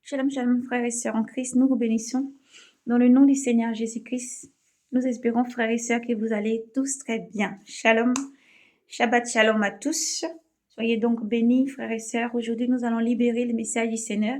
Shalom, shalom, frères et sœurs en Christ, nous vous bénissons. Dans le nom du Seigneur Jésus-Christ, nous espérons, frères et sœurs, que vous allez tous très bien. Shalom, Shabbat shalom à tous. Soyez donc bénis, frères et sœurs. Aujourd'hui, nous allons libérer le message du Seigneur.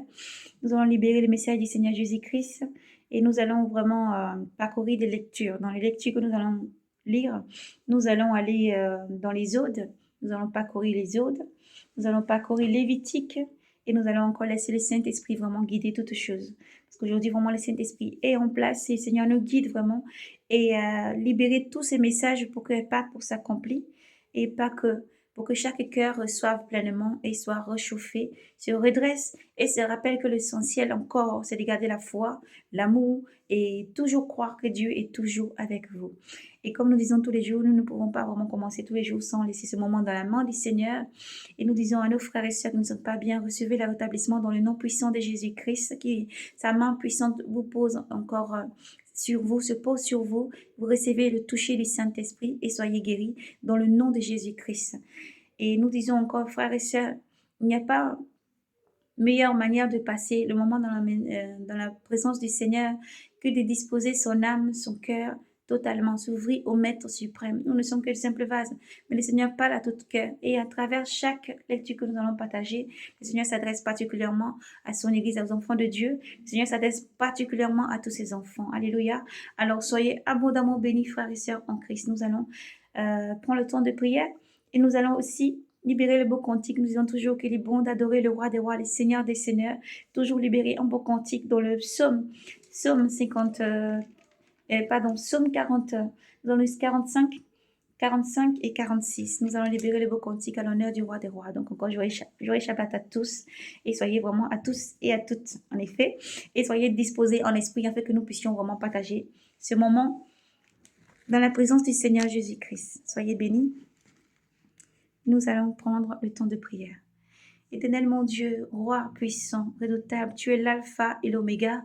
Nous allons libérer le message du Seigneur Jésus-Christ et nous allons vraiment parcourir des lectures. Dans les lectures que nous allons lire, nous allons aller dans les Odes. Nous allons parcourir les Odes. Nous allons parcourir Lévitique. Et nous allons encore laisser le Saint-Esprit vraiment guider toutes choses. Parce qu'aujourd'hui, vraiment, le Saint-Esprit est en place et le Seigneur nous guide vraiment. Et libérer tous ces messages pour que pas pour s'accomplir et pas que pour que chaque cœur reçoive pleinement et soit réchauffé, se redresse et se rappelle que l'essentiel encore, c'est de garder la foi, l'amour et toujours croire que Dieu est toujours avec vous. Et comme nous disons tous les jours, nous ne pouvons pas vraiment commencer tous les jours sans laisser ce moment dans la main du Seigneur. Et nous disons à nos frères et sœurs qui ne sont pas bien, recevez le rétablissement dans le nom puissant de Jésus-Christ, qui, sa main puissante vous pose encore sur vous, se pose sur vous. Vous recevez le toucher du Saint-Esprit et soyez guéris dans le nom de Jésus-Christ. Et nous disons encore, frères et sœurs, il n'y a pas meilleure manière de passer le moment dans la présence du Seigneur que de disposer son âme, son cœur, totalement s'ouvrir au Maître suprême. Nous ne sommes que de simples vases, mais le Seigneur parle à tout cœur. Et à travers chaque lecture que nous allons partager, le Seigneur s'adresse particulièrement à son Église, aux enfants de Dieu. Le Seigneur s'adresse particulièrement à tous ses enfants. Alléluia. Alors soyez abondamment bénis, frères et sœurs en Christ. Nous allons prendre le temps de prière et nous allons aussi libérer le beau cantique. Nous disons toujours qu'il est bon d'adorer le roi des rois, le seigneur des seigneurs. Toujours libérer un beau cantique dans le psaume 50, psaume 40, dans le 45 et 46. Nous allons libérer le beau cantique à l'honneur du roi des rois. Donc encore, joyeux Shabbat à tous et soyez vraiment à tous et à toutes, en effet. Et soyez disposés en esprit afin que nous puissions vraiment partager ce moment dans la présence du Seigneur Jésus-Christ. Soyez bénis. Nous allons prendre le temps de prière. Éternel mon Dieu, roi puissant, redoutable, tu es l'alpha et l'oméga.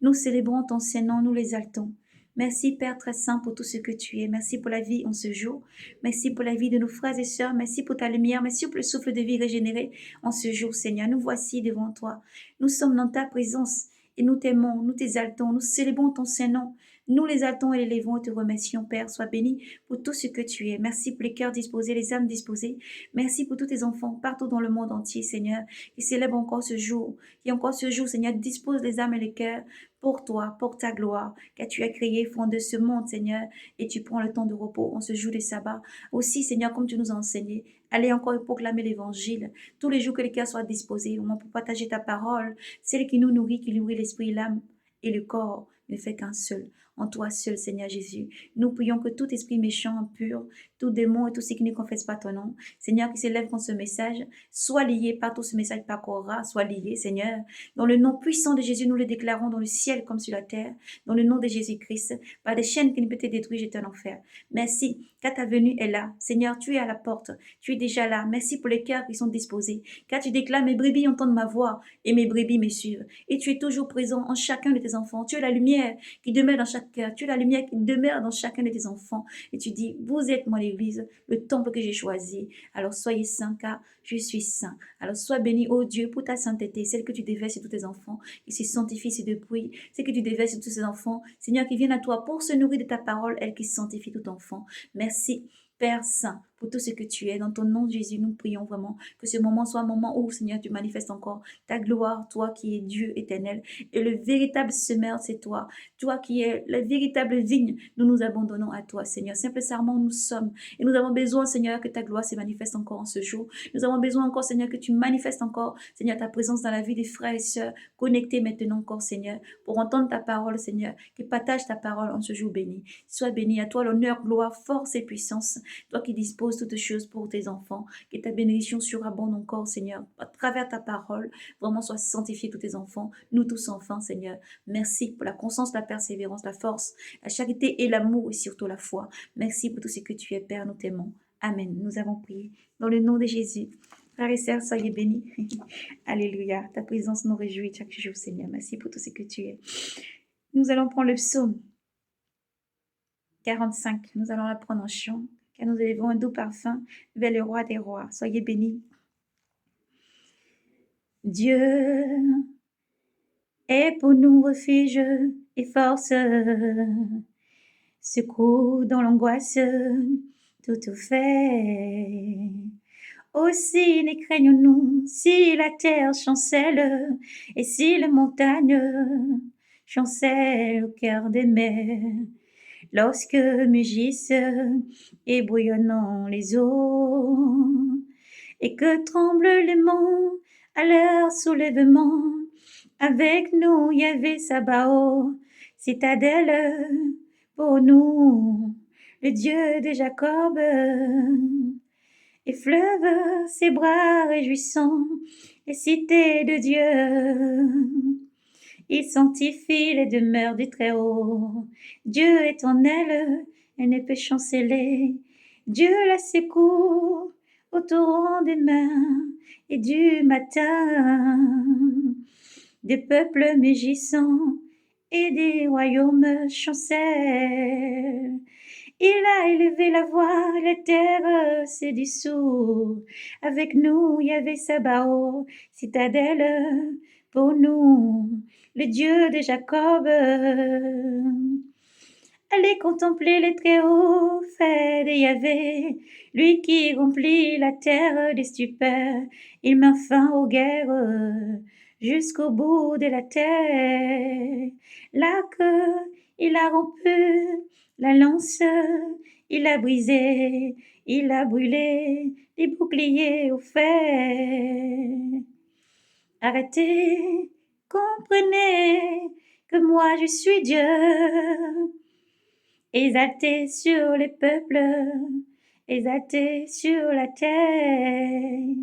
Nous célébrons ton Saint-Nom, nous l'exaltons. Merci Père très saint pour tout ce que tu es. Merci pour la vie en ce jour. Merci pour la vie de nos frères et sœurs. Merci pour ta lumière. Merci pour le souffle de vie régénéré en ce jour, Seigneur. Nous voici devant toi. Nous sommes dans ta présence et nous t'aimons, nous t'exaltons, nous célébrons ton Saint-Nom. Nous l'exaltons et l'élevons et te remercions, Père. Sois béni pour tout ce que tu es. Merci pour les cœurs disposés, les âmes disposées. Merci pour tous tes enfants partout dans le monde entier, Seigneur, qui célèbrent encore ce jour. Qui encore ce jour, Seigneur, dispose les âmes et les cœurs pour toi, pour ta gloire, car tu as créé, fondé ce monde, Seigneur, et tu prends le temps de repos en ce jour de sabbat. Aussi, Seigneur, comme tu nous as enseigné, allez encore proclamer l'évangile. Tous les jours que les cœurs soient disposés, au moins pour partager ta parole, celle qui nous nourrit, qui nourrit l'esprit, l'âme et le corps, ne fait qu'un seul. En toi seul, Seigneur Jésus. Nous prions que tout esprit méchant, impur, tout démon et tout ce qui ne confesse pas ton nom, Seigneur, qui s'élève contre ce message, soit lié par tout ce message parcourra, soit lié, Seigneur. Dans le nom puissant de Jésus, nous le déclarons dans le ciel comme sur la terre, dans le nom de Jésus-Christ, par des chaînes qui ne peuvent te détruire, jeter en enfer. Merci, car ta venue est là. Seigneur, tu es à la porte, tu es déjà là. Merci pour les cœurs qui sont disposés, car tu déclares, mes brebis entendent ma voix et mes brebis me suivent. Et tu es toujours présent en chacun de tes enfants. Tu es la lumière qui demeure dans chaque cœur. Tu es la lumière qui demeure dans chacun de tes enfants. Et tu dis, vous êtes mon église, le temple que j'ai choisi. Alors soyez saints, car je suis saint. Alors sois béni, ô Dieu, pour ta sainteté, celle que tu déverses sur tous tes enfants, qui se sanctifient depuis, celle que tu déverses sur tous ces enfants, Seigneur, qui viennent à toi pour se nourrir de ta parole, elle qui sanctifie tout enfant. Merci, Père Saint, pour tout ce que tu es. Dans ton nom, Jésus, nous prions vraiment que ce moment soit un moment où, Seigneur, tu manifestes encore ta gloire, toi qui es Dieu éternel. Et le véritable semeur, c'est toi. Toi qui es la véritable vigne, nous nous abandonnons à toi, Seigneur. Simple serment, nous sommes. Et nous avons besoin, Seigneur, que ta gloire se manifeste encore en ce jour. Nous avons besoin encore, Seigneur, que tu manifestes encore, Seigneur, ta présence dans la vie des frères et sœurs, connectés maintenant encore, Seigneur, pour entendre ta parole, Seigneur, qui partage ta parole en ce jour béni. Sois béni, à toi l'honneur, gloire, force et puissance. Toi qui disposes toutes choses pour tes enfants, que ta bénédiction surabonde encore, Seigneur, à travers ta parole. Vraiment, sois sanctifié tous tes enfants, nous tous enfants, Seigneur. Merci pour la constance, la persévérance, la force, la charité et l'amour et surtout la foi. Merci pour tout ce que tu es, Père, nous t'aimons. Amen. Nous avons prié dans le nom de Jésus. Frères et sœurs, soyez bénis. Alléluia. Ta présence nous réjouit chaque jour, Seigneur. Merci pour tout ce que tu es. Nous allons prendre le psaume 45. Nous allons la prendre en chant, car nous élevons un doux parfum vers le roi des rois. Soyez bénis. Dieu est pour nous refuge et force, secours dans l'angoisse, tout fait. Aussi ne craignons-nous si la terre chancelle et si les montagnes chancellent au cœur des mers. Lorsque mugissent et bouillonnant les eaux, et que tremblent les monts à leur soulèvement, avec nous Yahvé Sabaoth, citadelle pour nous, le Dieu de Jacob, et fleuve ses bras réjouissants, les cités de Dieu. Il sanctifie les demeures du Très-Haut. Dieu est en elle, elle ne peut chanceler. Dieu la secoue au torrent des mains et du matin. Des peuples mugissants et des royaumes chancellent. Il a élevé la voix, la terre s'est dissout. Avec nous, il y avait Sabaoth, citadelle pour nous, le Dieu de Jacob. Allez contempler les très hauts faits de Yahvé, lui qui remplit la terre des stupeurs. Il met fin aux guerres jusqu'au bout de la terre. Là que il a rompu la lance, il a brisé, il a brûlé les boucliers au fer. Arrêtez, comprenez que moi je suis Dieu. Exalté sur les peuples, exalté sur la terre.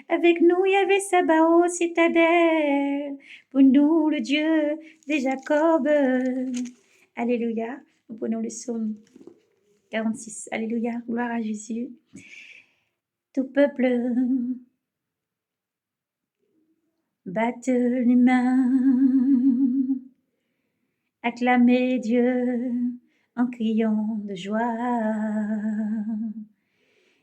Avec nous, il y avait Sabaoth, citadelle, pour nous, le Dieu de Jacob. Alléluia. Nous prenons le psaume 46. Alléluia. Gloire à Jésus. Tout peuple, batte les mains, acclamez Dieu en criant de joie.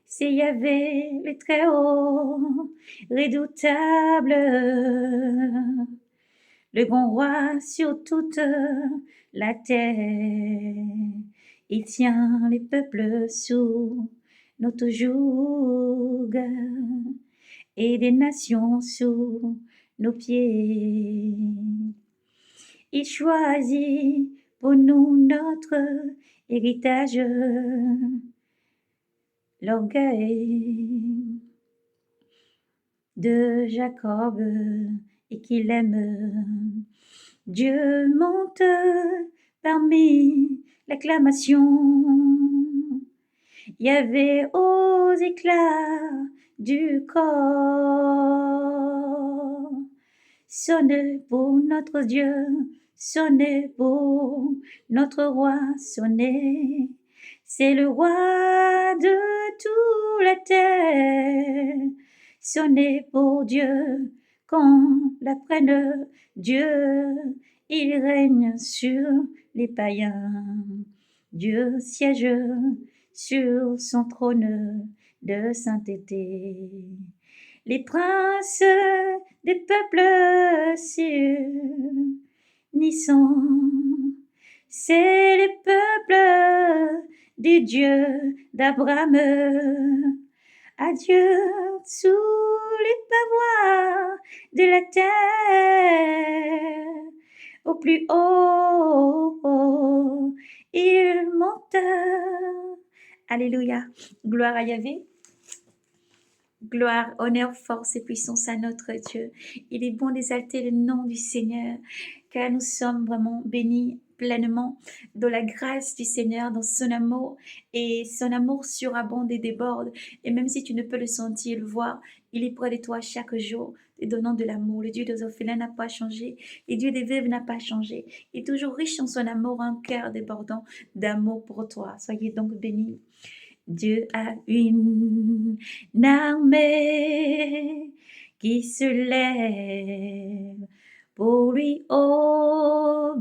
C'est Yahvé le Très-Haut, redoutable, le grand roi sur toute la terre. Il tient les peuples sous notre joug et des nations sous nos pieds. Il choisit pour nous notre héritage, l'orgueil de Jacob et qu'il aime. Dieu monte parmi l'acclamation. Il y avait aux éclats du corps. Sonnez pour notre Dieu, sonnez pour notre roi, sonnez. C'est le roi de toute la terre. Sonnez pour Dieu, qu'on l'apprenne. Dieu, il règne sur les païens. Dieu siège sur son trône de sainteté. Les princes des peuples s'unissant, c'est les peuples des dieux d'Abraham. Adieu sous les pavois de la terre, au plus haut, il monte. Alléluia, gloire à Yahvé. Gloire, honneur, force et puissance à notre Dieu. Il est bon d'exalter le nom du Seigneur, car nous sommes vraiment bénis pleinement dans la grâce du Seigneur, dans son amour, et son amour surabonde et déborde. Et même si tu ne peux le sentir, le voir, il est près de toi chaque jour, te donnant de l'amour. Le Dieu des orphelins n'a pas changé, le Dieu des veuves n'a pas changé. Il est toujours riche en son amour, un cœur débordant d'amour pour toi. Soyez donc bénis. Dieu a une armée qui se lève pour lui obéir.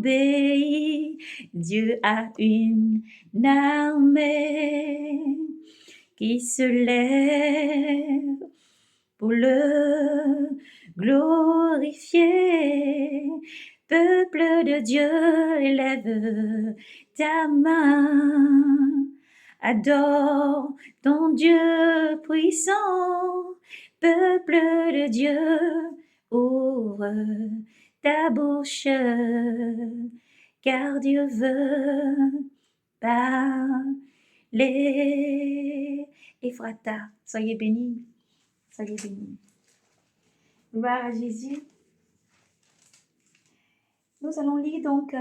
Dieu a une armée qui se lève pour le glorifier. Peuple de Dieu, élève ta main. Adore ton Dieu puissant. Peuple de Dieu, ouvre ta bouche, car Dieu veut parler. Ephrata, soyez bénis, soyez bénis. Gloire à Jésus. Nous allons lire donc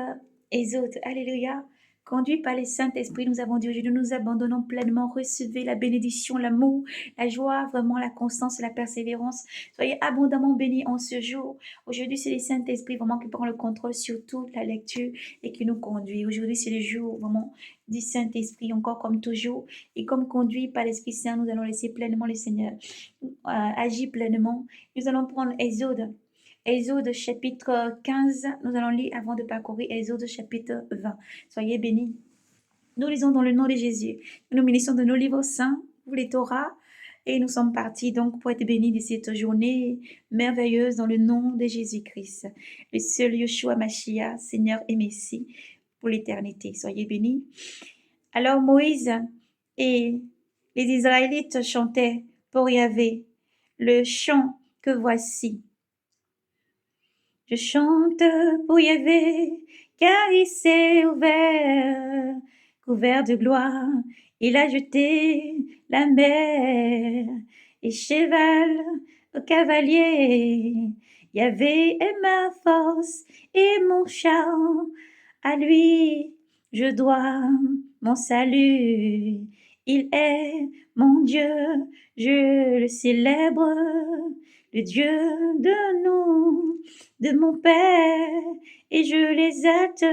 Exode, alléluia. Conduit par le Saint-Esprit, nous avons dit aujourd'hui, nous nous abandonnons pleinement, recevez la bénédiction, l'amour, la joie, vraiment la constance et la persévérance. Soyez abondamment bénis en ce jour. Aujourd'hui, c'est le Saint-Esprit vraiment qui prend le contrôle sur toute la lecture et qui nous conduit. Aujourd'hui, c'est le jour vraiment du Saint-Esprit, encore comme toujours. Et comme conduit par l'Esprit Saint, nous allons laisser pleinement le Seigneur agir pleinement. Nous allons prendre Exode. Exode chapitre 15, nous allons lire avant de parcourir Exode chapitre 20. Soyez bénis. Nous lisons dans le nom de Jésus. Nous ministrons de nos livres saints, pour les Torahs, et nous sommes partis donc pour être bénis de cette journée merveilleuse dans le nom de Jésus-Christ. Le seul Yeshua Mashiach, Seigneur et Messie, pour l'éternité. Soyez bénis. Alors Moïse et les Israélites chantaient pour Yahvé le chant que voici. Je chante pour Yahvé, car il s'est ouvert, couvert de gloire, il a jeté la mer, et cheval au cavalier. Yahvé est ma force et mon char, à lui je dois mon salut. Il est mon Dieu, je le célèbre, le Dieu de nous, de mon Père, et je l'exalte.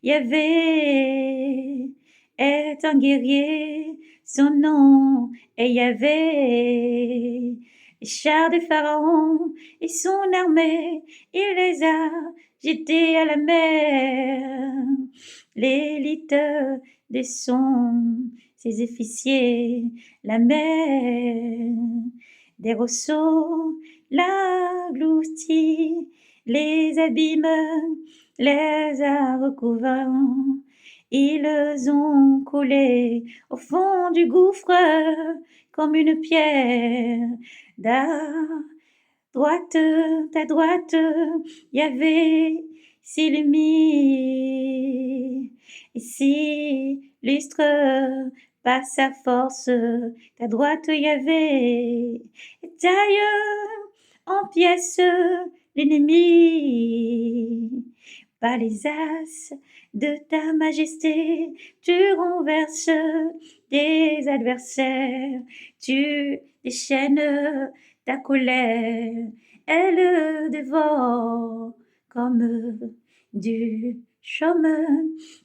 Yahvé est un guerrier, son nom est Yahvé. Les chars de Pharaon et son armée, il les a jetés à la mer. L'élite des sons, ses officiers, la mer, des ressauts, l'engloutit, les abîmes, les a recouverts. Ils ont coulé au fond du gouffre comme une pierre. Ta droite, Yahvé s'illumine. Et s'illustre par sa force, ta droite, Yahvé, taille en pièces l'ennemi. Par les as de ta majesté, tu renverses des adversaires, tu déchaînes ta colère, elle dévore comme du chaume.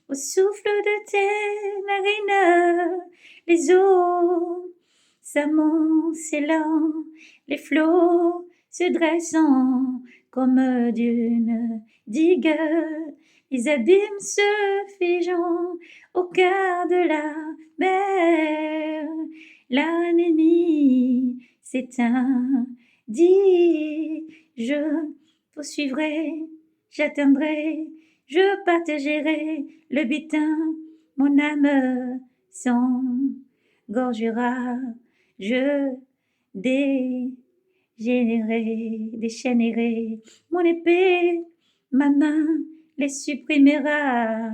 Au souffle de tes narines, les eaux s'amoncellant, les flots se dressant comme d'une digue, les abîmes se figeant au cœur de la mer. L'ennemi s'éteint, dit, je poursuivrai, j'atteindrai, je partagerai le butin, mon âme s'engorgera, je déchaînerai mon épée, ma main les supprimera.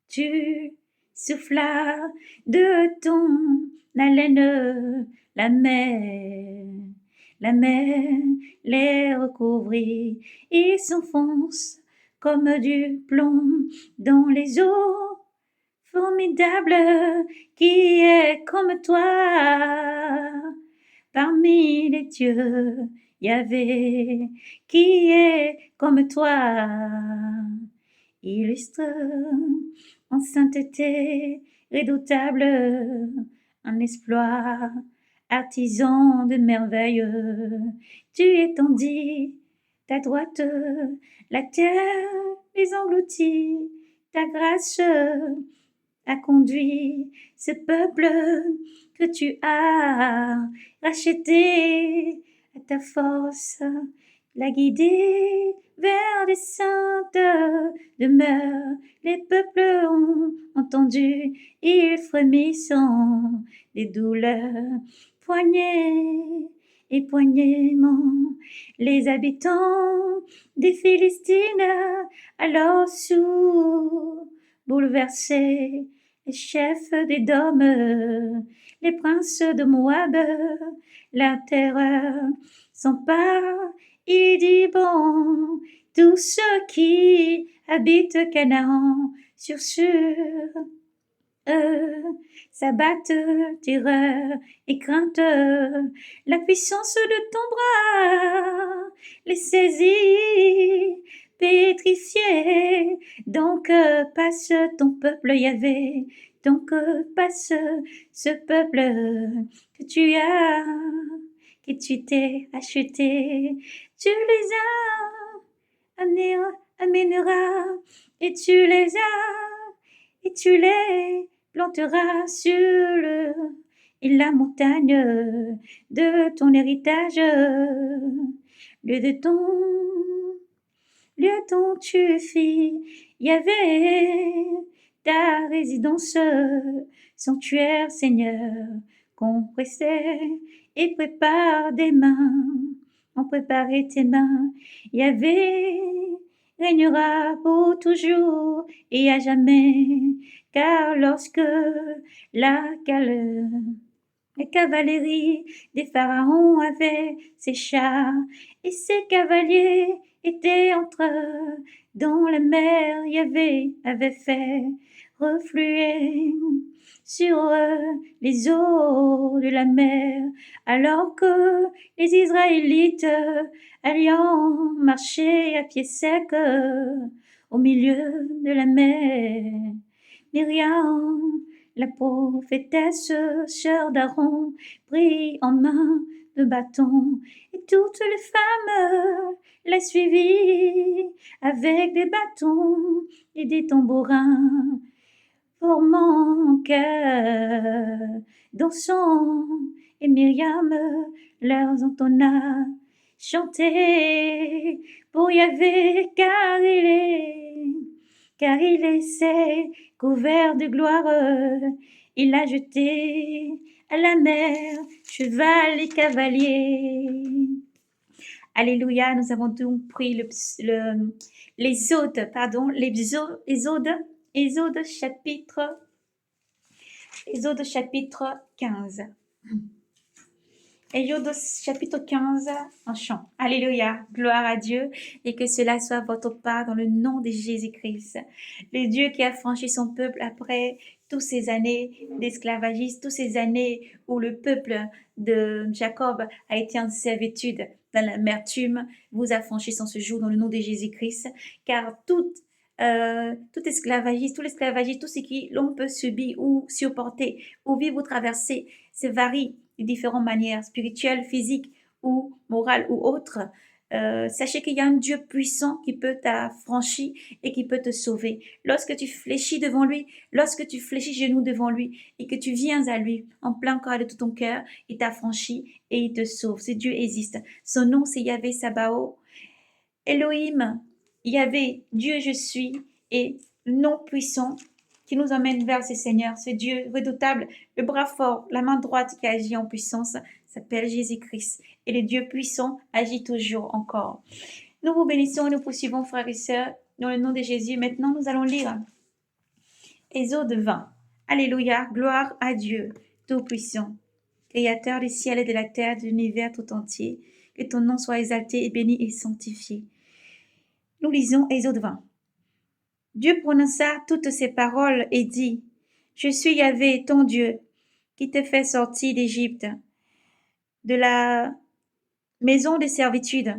Tu soufflas de ton haleine la mer les recouvrit, ils s'enfoncent comme du plomb dans les eaux. Formidable, qui est comme toi parmi les dieux, Yahvé, qui est comme toi, illustre en sainteté redoutable, un exploit, artisan de merveilles. Tu étendis ta droite, la terre les engloutit, ta grâce a conduit ce peuple que tu as racheté à ta force, l'a guidé vers des saintes demeures. Les peuples ont entendu, ils frémissent des douleurs. Poignée et poignement, les habitants des Philistines, alors sourds, bouleversés, les chefs des dômes, les princes de Moab, la terreur s'empare. Il dit bon, tous ceux qui habitent Canaan, sur s'abattent terreur et crainte. La puissance de ton bras les saisit, pétrifiés. Donc passe ton peuple Yahvé, donc passe ce peuple que tu as, que tu t'es acheté. Tu les amèneras et tu les et tu les planteras sur et la montagne de ton héritage, lieu de ton tu fis, y avait ta résidence, sanctuaire Seigneur, compressé et prépare des mains, on préparait tes mains, y avait régnera pour toujours et à jamais, car lorsque la cavalerie des pharaons avait ses chars et ses cavaliers étaient entre eux, dans la mer avait fait refluer sur eux les eaux de la mer, alors que les Israélites alliant marcher à pied sec au milieu de la mer. Myriam, la prophétesse, sœur d'Aaron, prit en main le bâton, et toutes les femmes la suivirent avec des bâtons et des tambourins, formant un chœur dansant, et Myriam leur entonna chanter pour Yahvé, car il est c'est couvert de gloire, il a jeté à la mer cheval et cavalier. Alléluia, nous avons donc pris l'Exode chapitre 15. Exode chapitre 15, en chant. Alléluia, gloire à Dieu, et que cela soit votre part dans le nom de Jésus-Christ. Le Dieu qui a franchi son peuple après toutes ces années d'esclavagisme, toutes ces années où le peuple de Jacob a été en servitude dans l'amertume, vous a franchi en ce jour dans le nom de Jésus-Christ, car tout esclavagisme, tout ce qui l'on peut subir ou supporter ou vivre ou traverser, se varie de différentes manières, spirituelles, physiques ou morales ou autres. Sachez qu'il y a un Dieu puissant qui peut t'affranchir et qui peut te sauver. Lorsque tu fléchis devant lui, lorsque tu fléchis genoux devant lui et que tu viens à lui en plein cœur de tout ton cœur, il t'affranchit et il te sauve. Ce Dieu existe. Son nom, c'est Yahvé Sabaoth. Elohim, Yahvé, Dieu je suis, et le nom puissant qui nous emmène vers ce Seigneur, ce Dieu redoutable, le bras fort, la main droite qui agit en puissance, s'appelle Jésus-Christ. Et le Dieu puissant agit toujours encore. Nous vous bénissons et nous poursuivons, frères et sœurs, dans le nom de Jésus. Maintenant, nous allons lire Exode 20. Alléluia, gloire à Dieu, Tout-Puissant, Créateur du ciel et de la terre, de l'univers tout entier. Que ton nom soit exalté et béni et sanctifié. Nous lisons Exode 20. Dieu prononça toutes ces paroles et dit, « Je suis Yahvé, ton Dieu, qui te fait sortir d'Égypte, de la maison de servitude.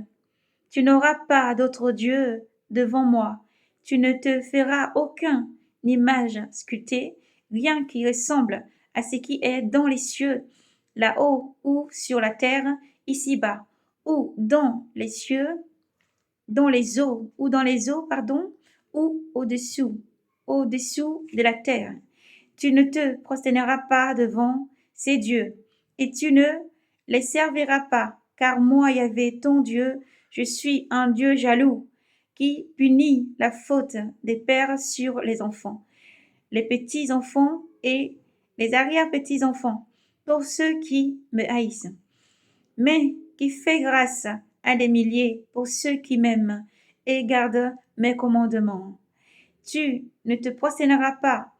Tu n'auras pas d'autre Dieu devant moi. Tu ne te feras aucune image sculptée, rien qui ressemble à ce qui est dans les cieux, là-haut ou sur la terre, ici-bas, ou dans les cieux, dans les eaux, ou au-dessous de la terre. Tu ne te prosterneras pas devant ces dieux, et tu ne les serviras pas, car moi, Yahvé, ton Dieu, je suis un Dieu jaloux, qui punit la faute des pères sur les enfants, les petits-enfants et les arrière-petits-enfants, pour ceux qui me haïssent, mais qui fait grâce à des milliers pour ceux qui m'aiment et gardent mes commandements. Tu ne te prosterneras pas,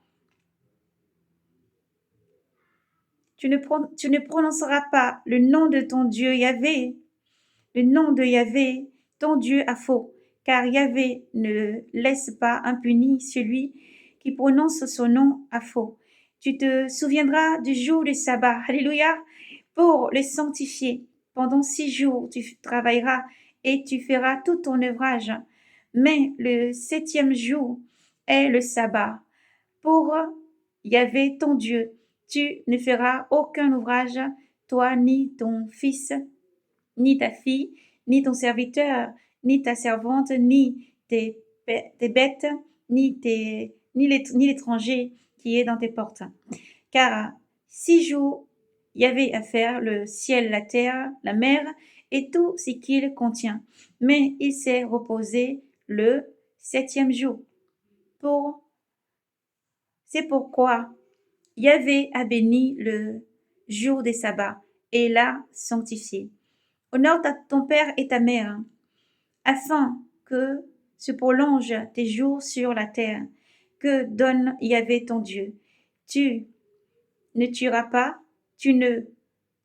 tu ne prononceras pas le nom de ton Dieu Yahvé, le nom de Yahvé, ton Dieu à faux, car Yahvé ne laisse pas impuni celui qui prononce son nom à faux. Tu te souviendras du jour du sabbat, alléluia, pour le sanctifier. Pendant 6 jours, tu travailleras et tu feras tout ton ouvrage. Mais le 7e jour est le sabbat. Pour Yahvé, ton Dieu, tu ne feras aucun ouvrage, toi ni ton fils, ni ta fille, ni ton serviteur, ni ta servante, ni tes bêtes, ni l'étranger qui est dans tes portes. Car 6 jours il y avait à faire le ciel, la terre, la mer et tout ce qu'il contient. Mais il s'est reposé le 7e jour. C'est pourquoi Yahvé a béni le jour des sabbats et l'a sanctifié. Honore ton père et ta mère, afin que se prolongent tes jours sur la terre, que donne Yahvé ton Dieu. Tu ne tueras pas, tu ne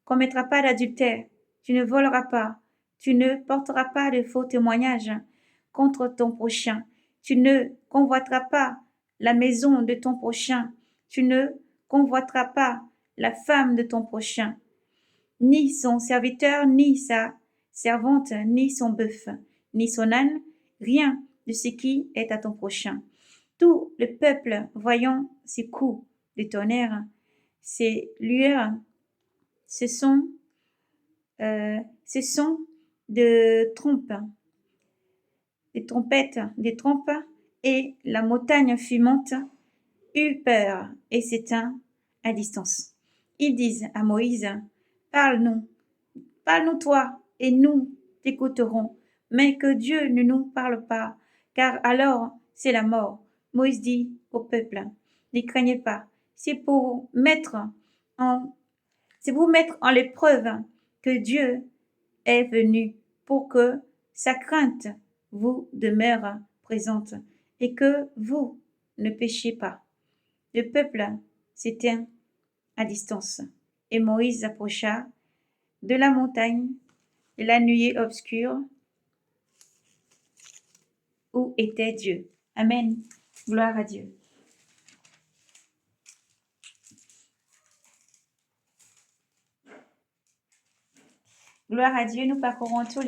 commettras pas d'adultère, tu ne voleras pas, tu ne porteras pas de faux témoignages contre ton prochain, tu ne convoiteras pas la maison de ton prochain, tu ne convoiteras pas la femme de ton prochain, ni son serviteur, ni sa servante, ni son bœuf, ni son âne, rien de ce qui est à ton prochain. Tout le peuple, voyant ces coups de tonnerre, ces lueurs, ce sont de trompes, des trompettes, des trompes, et la montagne fumante eut peur et s'éteint à distance. Ils disent à Moïse, parle-nous, parle-nous toi, et nous t'écouterons, mais que Dieu ne nous parle pas, car alors c'est la mort. Moïse dit au peuple, ne craignez pas, c'est pour vous mettre en l'épreuve que Dieu est venu, pour que sa crainte vous demeure présente et que vous ne péchiez pas. Le peuple s'éteint à distance, et Moïse approcha de la montagne de la nuée obscure où était Dieu. Amen. Gloire à Dieu. Gloire à Dieu, nous parcourons tout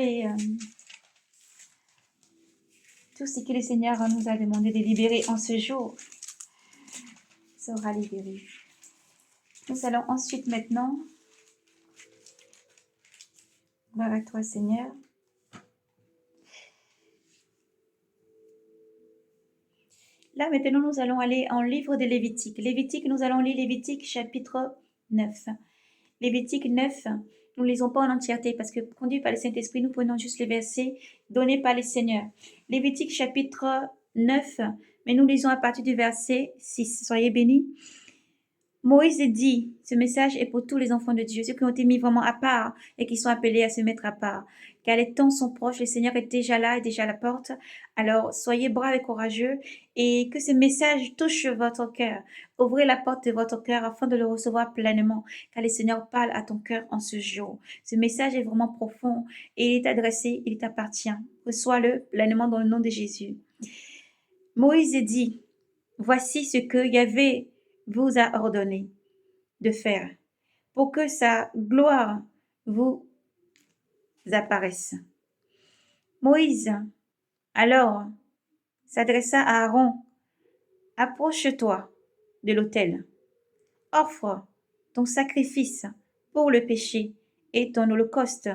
ce que le Seigneur nous a demandé de libérer en ce jour sera libéré. Nous allons ensuite maintenant, gloire à toi Seigneur, là maintenant nous allons aller en livre de Lévitique. Lévitique, nous allons lire Lévitique chapitre 9. Lévitique 9, nous ne lisons pas en entièreté parce que conduit par le Saint-Esprit, nous prenons juste les versets donnés par le Seigneur. Lévitique chapitre 9, mais nous lisons à partir du verset 6. Soyez bénis. Moïse dit, ce message est pour tous les enfants de Dieu, ceux qui ont été mis vraiment à part et qui sont appelés à se mettre à part. Car les temps sont proches, le Seigneur est déjà là, est déjà à la porte. Alors soyez braves et courageux et que ce message touche votre cœur. Ouvrez la porte de votre cœur afin de le recevoir pleinement, car le Seigneur parle à ton cœur en ce jour. Ce message est vraiment profond et il est adressé, il t'appartient. Reçois-le pleinement dans le nom de Jésus. Moïse dit, voici ce que Yahvé vous a ordonné de faire pour que sa gloire vous apparaisse. Moïse alors s'adressa à Aaron, approche-toi de l'autel, offre ton sacrifice pour le péché et ton holocauste,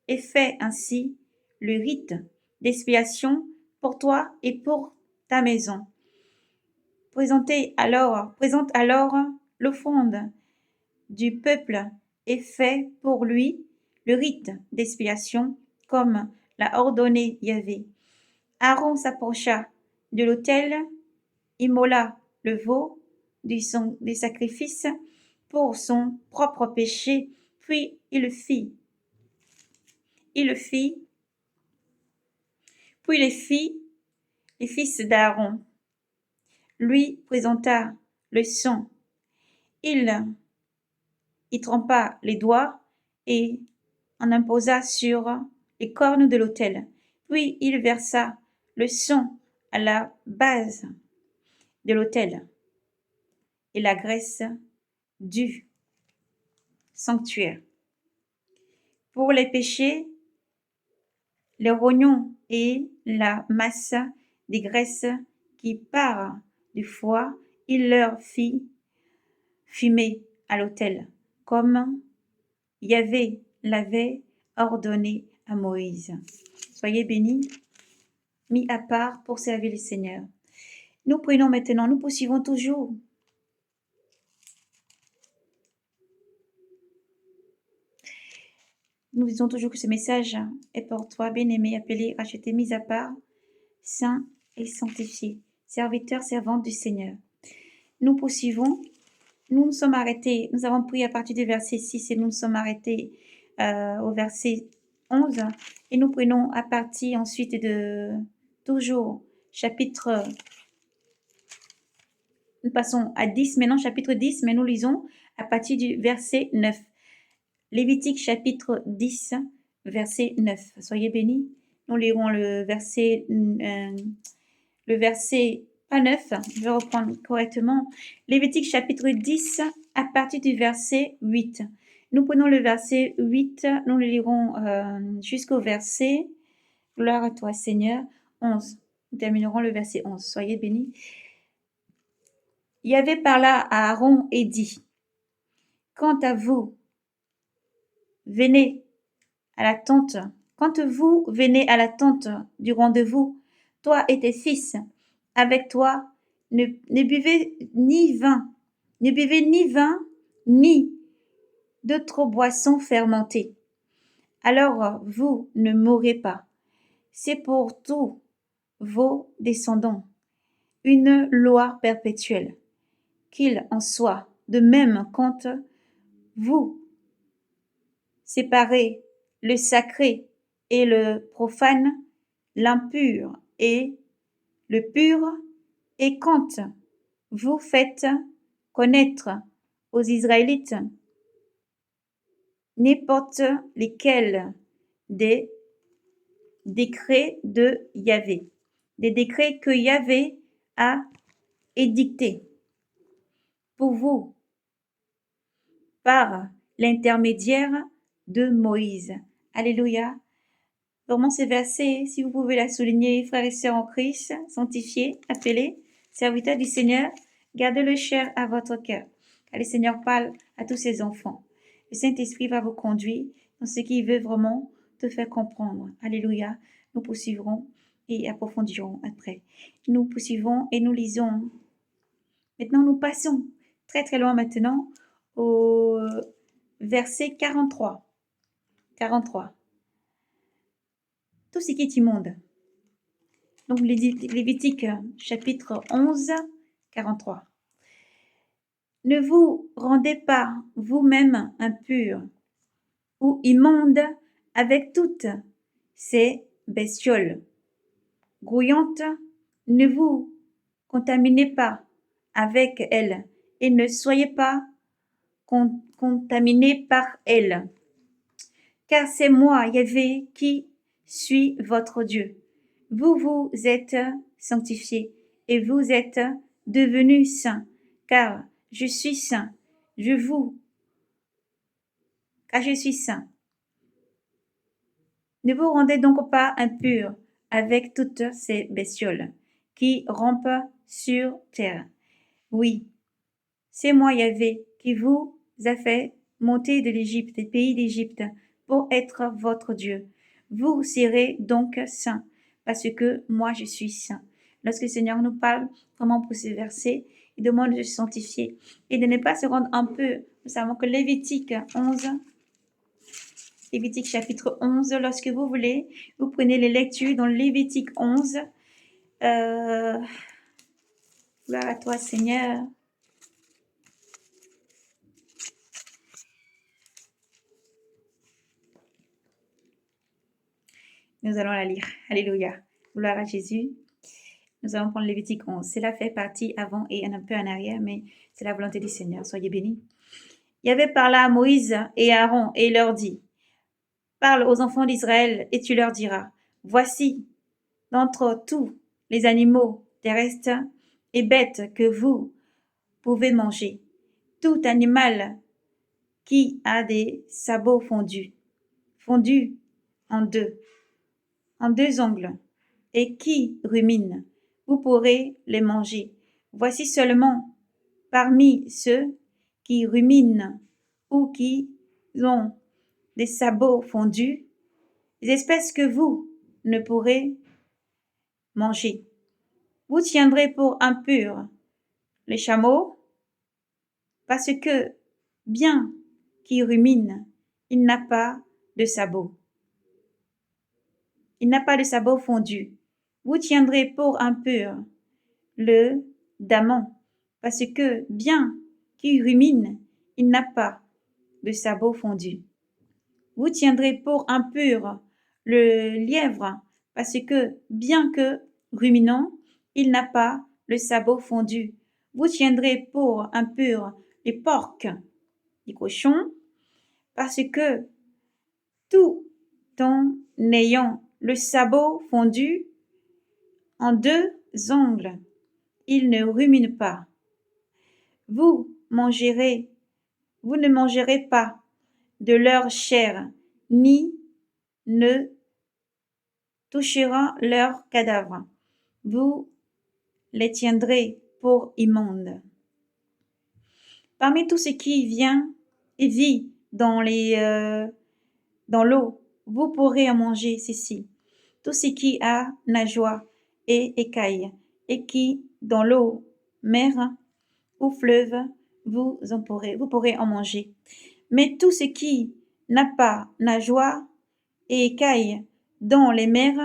et fais ainsi le rite d'expiation pour toi et pour ta maison. Présente alors l'offrande du peuple et fais pour lui le rite d'expiation comme l'a ordonné Yahvé. Aaron s'approcha de l'autel, immola le veau du sacrifice pour son propre péché, puis il fit, puis les fils d'Aaron lui présenta le sang. Il y trempa les doigts et en imposa sur les cornes de l'autel. Puis il versa le sang à la base de l'autel et la graisse du sanctuaire. Pour les péchés, les rognons et la masse des graisses qui part du foie, il leur fit fumer à l'autel, comme Yahvé l'avait ordonné à Moïse. Soyez bénis, mis à part pour servir le Seigneur. Nous prenons maintenant, nous poursuivons toujours. Nous disons toujours que ce message est pour toi, bien-aimé, appelé, racheté, mis à part, saint et sanctifié, serviteur, servante du Seigneur. Nous poursuivons. Nous nous sommes arrêtés, nous avons pris à partir du verset 6 et nous nous sommes arrêtés au verset 11. Et nous prenons à partir ensuite de toujours chapitre... Nous passons à 10, maintenant chapitre 10, mais nous lisons à partir du verset 9. Lévitique chapitre 10, verset 9. Soyez bénis. Nous lirons le verset pas 9, je vais reprendre correctement. Lévitique chapitre 10, à partir du verset 8. Nous prenons le verset 8, nous le lirons jusqu'au verset, gloire à toi Seigneur, 11. Nous terminerons le verset 11. Soyez bénis. Yahvé parla à Aaron et dit, quant à vous, venez à la tente. Quand vous venez à la tente du rendez-vous, toi et tes fils, avec toi, ne buvez ni vin, ni d'autres boissons fermentées. Alors vous ne mourrez pas. C'est pour tous vos descendants une loi perpétuelle, qu'il en soit de même quand vous séparez le sacré et le profane, l'impur et le pur, et quand vous faites connaître aux Israélites n'importe lesquels des décrets de Yahvé, des décrets que Yahvé a édictés pour vous par l'intermédiaire de Moïse. Alléluia. Vraiment ces versets, si vous pouvez la souligner, frères et sœurs en Christ, sanctifiés, appelés, serviteurs du Seigneur, gardez-le cher à votre cœur. Car le Seigneur parle à tous ses enfants. Le Saint-Esprit va vous conduire dans ce qu'il veut vraiment te faire comprendre. Alléluia. Nous poursuivrons et approfondirons après. Nous poursuivons et nous lisons. Maintenant, nous passons très très loin maintenant au verset 43. 43. Tout ce qui est immonde. Donc, Lévitique chapitre 11, 43. Ne vous rendez pas vous-même impurs ou immondes avec toutes ces bestioles grouillantes. Ne vous contaminez pas avec elles et ne soyez pas contaminés par elles. Car c'est moi, Yahvé, qui suis votre Dieu. Vous vous êtes sanctifiés et vous êtes devenus saints, car je suis saint. Car je suis saint. Ne vous rendez donc pas impurs avec toutes ces bestioles qui rampent sur terre. Oui, c'est moi, Yahvé, qui vous a fait monter de l'Égypte, des pays d'Égypte, pour être votre Dieu. Vous serez donc saints, parce que moi je suis saint. Lorsque le Seigneur nous parle vraiment pour ces versets, il demande de se sanctifier et de ne pas se rendre un peu. Nous savons que Lévitique 11, Lévitique chapitre 11. Lorsque vous voulez, vous prenez les lectures dans Lévitique 11. Gloire à toi, Seigneur. Nous allons la lire. Alléluia. Gloire à Jésus. Nous allons prendre Lévitique 11. Cela fait partie avant et un peu en arrière, mais c'est la volonté du Seigneur. Soyez bénis. Yahvé parla à Moïse et à Aaron et leur dit, parle aux enfants d'Israël et tu leur diras, voici, d'entre tous les animaux terrestres et bêtes que vous pouvez manger, tout animal qui a des sabots fondus en deux angles, et qui rumine, vous pourrez les manger. Voici seulement parmi ceux qui ruminent ou qui ont des sabots fondus, les espèces que vous ne pourrez manger. Vous tiendrez pour impurs les chameaux, parce que, bien qu'il rumine, il n'a pas de sabots. Il n'a pas de sabots fondus. Vous tiendrez pour impur le daman, parce que, bien qu'il rumine, il n'a pas de sabots fondus. Vous tiendrez pour impur le lièvre, parce que, bien que ruminant, il n'a pas le sabot fondu. Vous tiendrez pour impur les porcs, les cochons, parce que, tout en ayant le sabot fondu en deux ongles, il ne rumine pas. Vous ne mangerez pas de leur chair, ni ne touchera leur cadavre. Vous les tiendrez pour immondes. Parmi tout ce qui vient et vit dans l'eau, vous pourrez en manger ceci. Tout ce qui a nageoire et écailles, et qui, dans l'eau, mer ou fleuve, vous pourrez en manger. Mais tout ce qui n'a pas nageoire et écailles dans les mers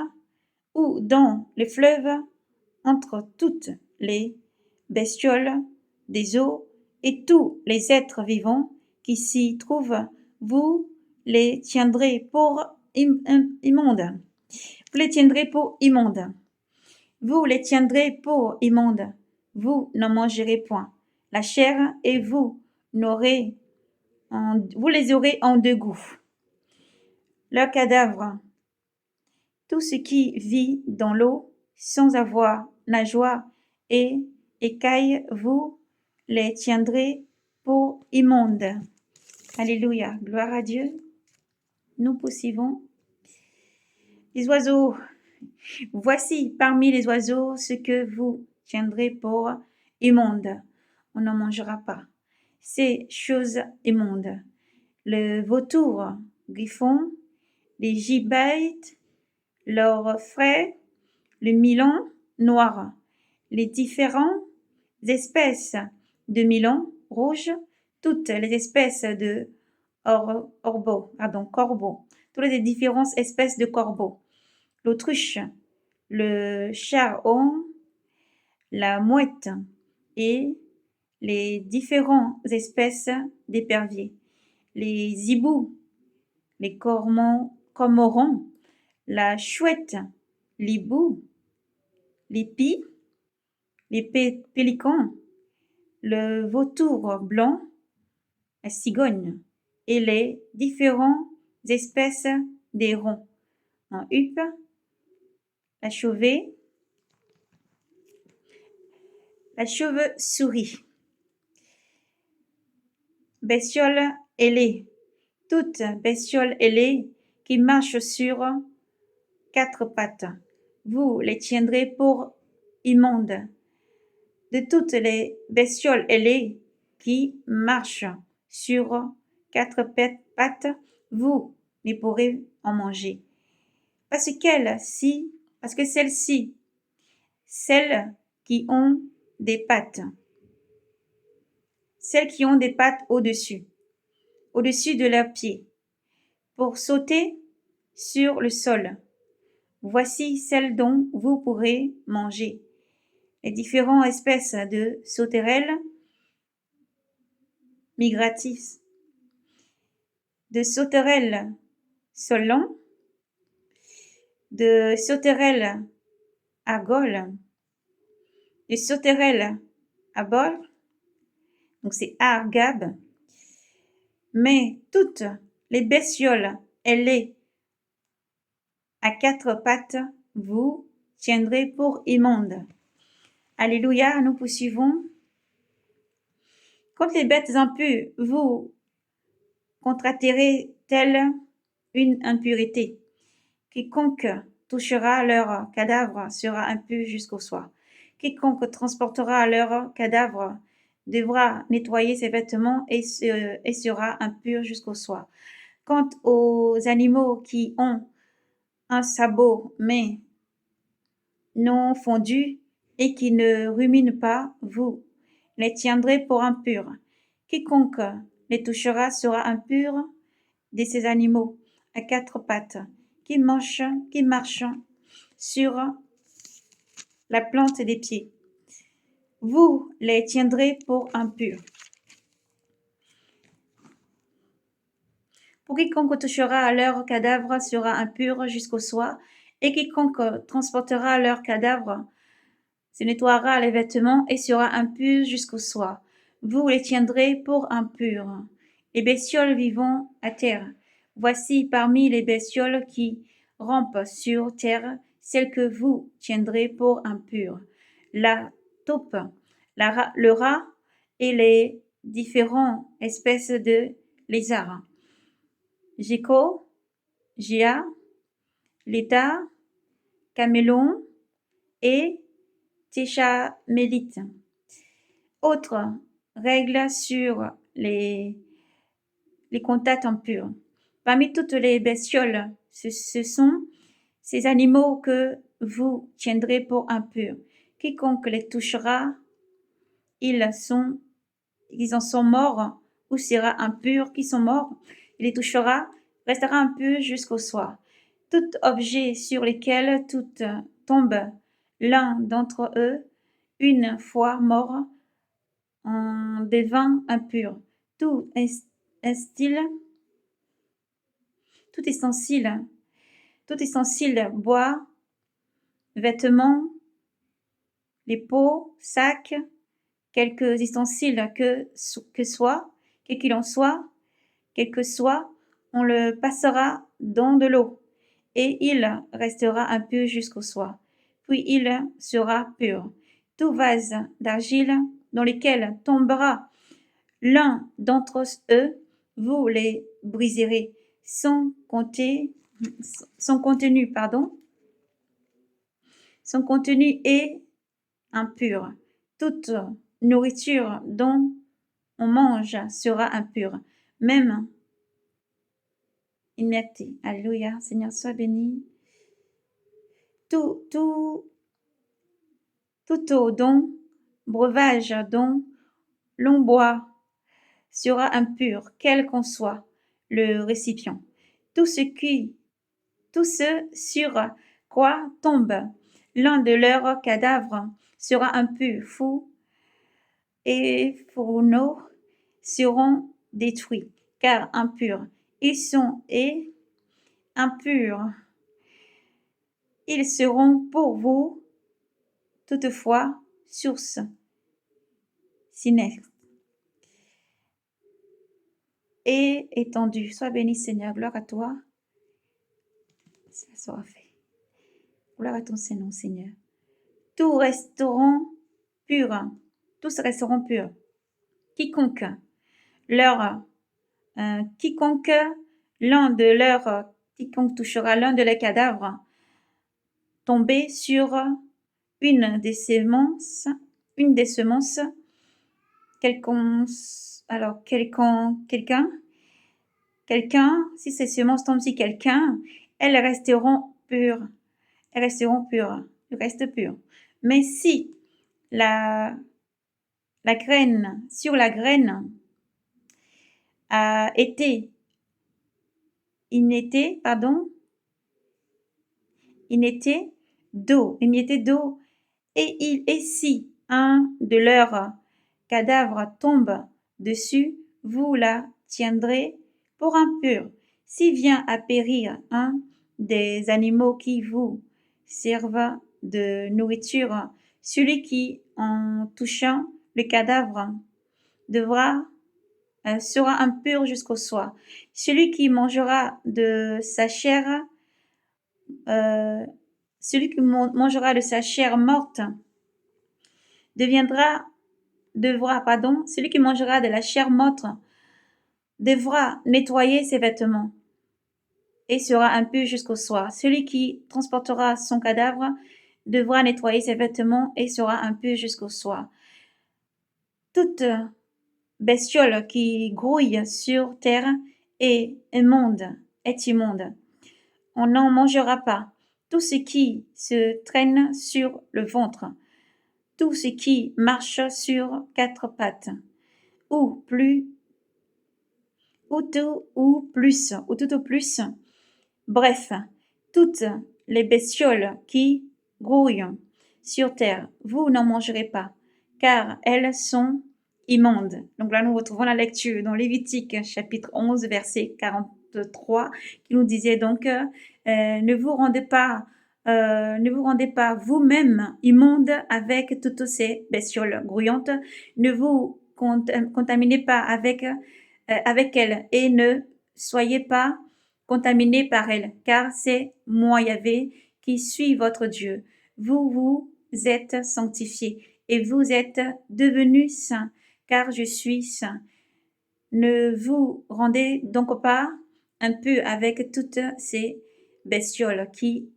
ou dans les fleuves, entre toutes les bestioles des eaux et tous les êtres vivants qui s'y trouvent, vous les tiendrez pour immondes. Vous les tiendrez pour immondes. Vous les tiendrez pour immondes. Vous n'en mangerez point la chair et vous les aurez en dégoût. Leur cadavre, tout ce qui vit dans l'eau, sans avoir nageoire et écailles, vous les tiendrez pour immondes. Alléluia, gloire à Dieu. Nous poursuivons. Les oiseaux, voici parmi les oiseaux ce que vous tiendrez pour immondes. On n'en mangera pas. Ces choses immondes. Le vautour, griffon, les gibbets, leur frère, le milan noir, les différentes espèces de milan rouge, toutes les espèces de corbeaux, toutes les différentes espèces de corbeaux, l'autruche, le charron, la mouette et les différentes espèces d'éperviers, les hiboux, les cormorans, la chouette, l'hibou, les pies, les pélicans, le vautour blanc, la cigogne et les différentes espèces d'hérons, en huppe, la chauve-souris, bestiole ailée, toute bestiole ailée qui marche sur quatre pattes. Vous les tiendrez pour immondes. De toutes les bestioles ailées qui marchent sur quatre pattes, vous ne pourrez en manger. Parce que celles-ci, celles qui ont des pattes au-dessus de leurs pieds, pour sauter sur le sol. Voici celles dont vous pourrez manger. Les différentes espèces de sauterelles migratrices, de sauterelles solents, de sauterelles argoles, de sauterelles à bord, donc c'est argab, mais toutes les bestioles ailées à quatre pattes, vous tiendrez pour immondes. Alléluia, nous poursuivons. Contre les bêtes impures, vous contracterez telle une impureté. Quiconque touchera leur cadavre sera impur jusqu'au soir. Quiconque transportera leur cadavre devra nettoyer ses vêtements et sera impur jusqu'au soir. Quant aux animaux qui ont un sabot mais non fondu et qui ne ruminent pas, vous les tiendrez pour impurs. Quiconque les touchera sera impur de ces animaux à quatre pattes qui marchent sur la plante des pieds. Vous les tiendrez pour impurs. Pour quiconque touchera à leur cadavre sera impur jusqu'au soir, et quiconque transportera leur cadavre se nettoiera les vêtements et sera impur jusqu'au soir. Vous les tiendrez pour impurs. Les bestioles vivant à terre. Voici parmi les bestioles qui rampent sur terre celles que vous tiendrez pour impures. La taupe, le rat et les différentes espèces de lézards. Gecko, Gia, Létard, Camélon et Téchamélite. Autre règle sur les contacts impurs. Parmi toutes les bestioles, ce sont ces animaux que vous tiendrez pour impurs. Quiconque les touchera, ils en sont morts ou sera impur. Qui sont morts, il les touchera, restera impur jusqu'au soir. Tout objet sur lequel toute tombe l'un d'entre eux, une fois mort, en devint impur. Tout ustensile, bois, vêtements, les pots, sacs, quelques ustensiles quel qu'il en soit, quel que soit, on le passera dans de l'eau, et il restera impur jusqu'au soir. Puis il sera pur. Tout vase d'argile dans lequel tombera l'un d'entre eux, vous les briserez. Son contenu est impur. Toute nourriture dont on mange sera impure, même inerté. Alléluia, Seigneur, sois béni. Tout eau dont breuvage dont l'on boit sera impur, quel qu'en soit le récipient. Tout ce sur quoi tombe l'un de leurs cadavres sera impur. Fou et fourneaux seront détruits, car impurs ils sont et impurs. Ils seront pour vous toutefois source sinistre et étendue. Sois béni, Seigneur. Gloire à toi. Cela sera fait. Gloire à ton Saint-Nom, Seigneur. Tous resteront purs. Tous resteront purs. Quiconque touchera l'un de leurs cadavres, tomber sur une des semences, si ces semences tombent sur quelqu'un, elles resteront pures. Elles resteront pures. Elles restent pures. Mais si sur la graine a été d'eau. Et si un de leurs cadavres tombe dessus, vous la tiendrez pour impure. Si vient à périr un des animaux qui vous servent de nourriture, celui qui, en touchant le cadavre, sera impur jusqu'au soir. Celui qui mangera de sa chair, morte, celui qui mangera de la chair morte devra nettoyer ses vêtements et sera impur jusqu'au soir. Celui qui transportera son cadavre devra nettoyer ses vêtements et sera impur jusqu'au soir. Toute bestiole qui grouille sur terre est immonde. On n'en mangera pas. Tout ce qui se traîne sur le ventre, tout ce qui marche sur quatre pattes, ou tout au plus, bref, toutes les bestioles qui grouillent sur terre, vous n'en mangerez pas, car elles sont immondes. Donc là, nous retrouvons la lecture dans Lévitique, chapitre 11, verset 43, qui nous disait donc, ne vous rendez pas vous-même immonde avec toutes ces bestioles grouillantes, ne vous contaminez pas avec elles et ne soyez pas contaminés par elles, car c'est moi Yahvé qui suis votre Dieu. Vous vous êtes sanctifiés et vous êtes devenus saints, car je suis saint. Ne vous rendez donc pas un peu avec toutes ces bestioles qui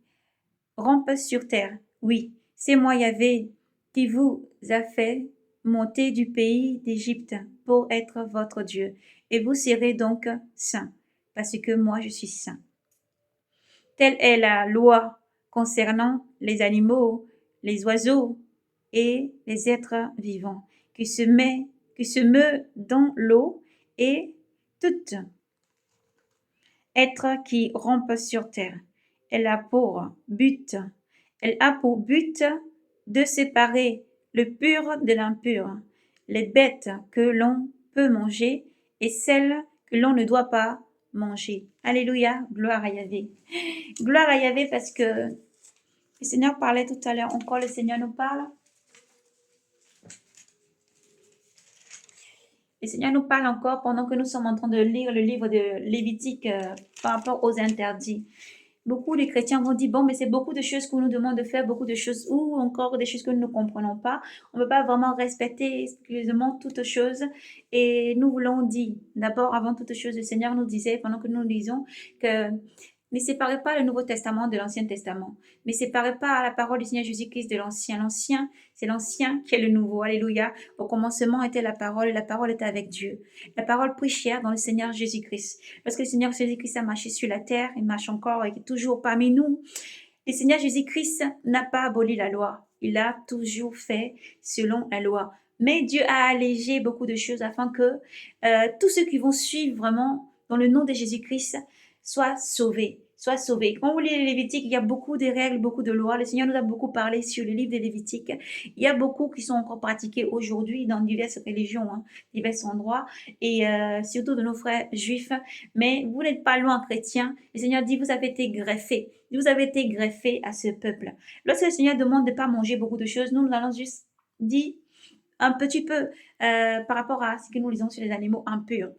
rampent sur terre. Oui, c'est moi Yahvé qui vous a fait monter du pays d'Égypte pour être votre Dieu, et vous serez donc saints, parce que moi je suis saint. Telle est la loi concernant les animaux, les oiseaux et les êtres vivants qui se meut dans l'eau et tout être qui rampe sur terre. Elle a pour but de séparer le pur de l'impur, les bêtes que l'on peut manger et celles que l'on ne doit pas manger. Alléluia, gloire à Yahvé. Gloire à Yahvé parce que le Seigneur parlait tout à l'heure, encore le Seigneur nous parle. Le Seigneur nous parle encore pendant que nous sommes en train de lire le livre de Lévitique par rapport aux interdits. Beaucoup de chrétiens vont dire, bon, mais c'est beaucoup de choses qu'on nous demande de faire, beaucoup de choses, ou encore des choses que nous ne comprenons pas. On ne peut pas vraiment respecter exclusivement toutes choses. Et nous voulons dire, d'abord, avant toute chose, le Seigneur nous disait, pendant que nous lisons, que ne séparez pas le Nouveau Testament de l'Ancien Testament. Ne séparez pas la parole du Seigneur Jésus-Christ de l'Ancien. L'Ancien, c'est l'Ancien qui est le Nouveau. Alléluia. Au commencement était la parole et la parole était avec Dieu. La parole prit chair dans le Seigneur Jésus-Christ. Lorsque le Seigneur Jésus-Christ a marché sur la terre, il marche encore et est toujours parmi nous. Le Seigneur Jésus-Christ n'a pas aboli la loi. Il a toujours fait selon la loi. Mais Dieu a allégé beaucoup de choses afin que tous ceux qui vont suivre vraiment dans le nom de Jésus-Christ sois sauvé. Quand vous lisez les Lévitiques, il y a beaucoup de règles, beaucoup de lois. Le Seigneur nous a beaucoup parlé sur le livre des Lévitiques. Il y a beaucoup qui sont encore pratiqués aujourd'hui dans diverses religions, divers endroits, et surtout de nos frères juifs. Mais vous n'êtes pas loin, chrétiens. Le Seigneur dit, vous avez été greffés. Vous avez été greffés à ce peuple. Lorsque le Seigneur demande de ne pas manger beaucoup de choses, nous allons juste dire un petit peu par rapport à ce que nous lisons sur les animaux impurs.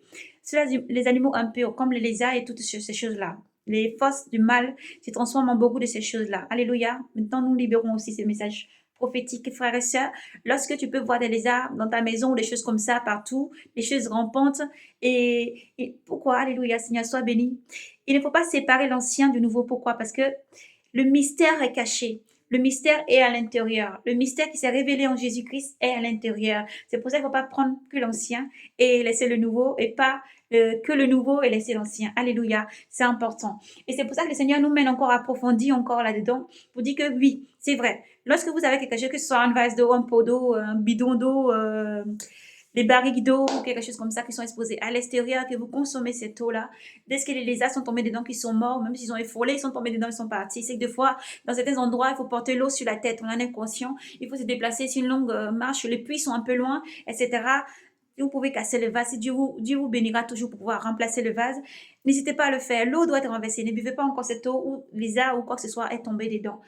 Les animaux impurs, comme les lézards et toutes ces choses-là. Les forces du mal se transforment en beaucoup de ces choses-là. Alléluia. Maintenant, nous libérons aussi ces messages prophétiques, frères et sœurs. Lorsque tu peux voir des lézards dans ta maison, des choses comme ça partout, des choses rampantes. Et pourquoi? Alléluia, Seigneur, sois béni. Il ne faut pas séparer l'ancien du nouveau. Pourquoi? Parce que le mystère est caché. Le mystère est à l'intérieur. Le mystère qui s'est révélé en Jésus-Christ est à l'intérieur. C'est pour ça qu'il ne faut pas prendre que l'ancien et laisser le nouveau et pas que le nouveau et laisser l'ancien. Alléluia. C'est important. Et c'est pour ça que le Seigneur nous mène encore approfondi encore là-dedans pour dire que oui, c'est vrai. Lorsque vous avez quelque chose, que ce soit un vase d'eau, un pot d'eau, un bidon d'eau, les barriques d'eau ou quelque chose comme ça qui sont exposées à l'extérieur, que vous consommez cette eau-là. Dès que les lézards sont tombés dedans, qu'ils sont morts, même s'ils ont effôlé, ils sont tombés dedans, ils sont partis. C'est que des fois, dans certains endroits, il faut porter l'eau sur la tête, on en est conscient. Il faut se déplacer, c'est une longue marche, les puits sont un peu loin, etc. Vous pouvez casser le vase, si Dieu vous bénira toujours pour pouvoir remplacer le vase. N'hésitez pas à le faire. L'eau doit être renversée. Ne buvez pas encore cette eau où lézard ou quoi que ce soit est tombé dedans.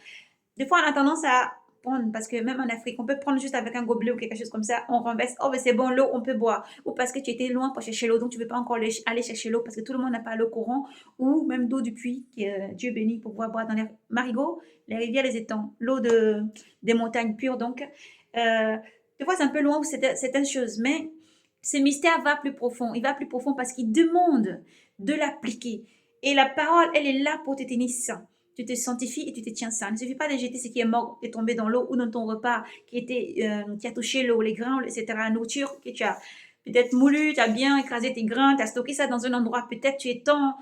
Des fois, on a tendance à prendre, parce que même en Afrique, on peut prendre juste avec un gobelet ou quelque chose comme ça, on renverse, oh, mais c'est bon, l'eau, on peut boire. Ou parce que tu étais loin pour chercher l'eau, donc tu ne veux pas encore aller chercher l'eau parce que tout le monde n'a pas l'eau courant, ou même d'eau du puits, que Dieu bénit pour pouvoir boire dans les marigots, les rivières, les étangs, l'eau des montagnes pures. Donc, des fois, c'est un peu loin ou certaines choses, mais ce mystère va plus profond. Il va plus profond parce qu'il demande de l'appliquer. Et la parole, elle est là pour te tenir sain. Tu te sanctifies et tu te tiens sain. Il ne suffit pas de jeter ce qui est mort et tomber dans l'eau ou dans ton repas qui a touché l'eau, les grains, etc., la nourriture que tu as peut-être moulu, tu as bien écrasé tes grains, tu as stocké ça dans un endroit, peut-être tu étends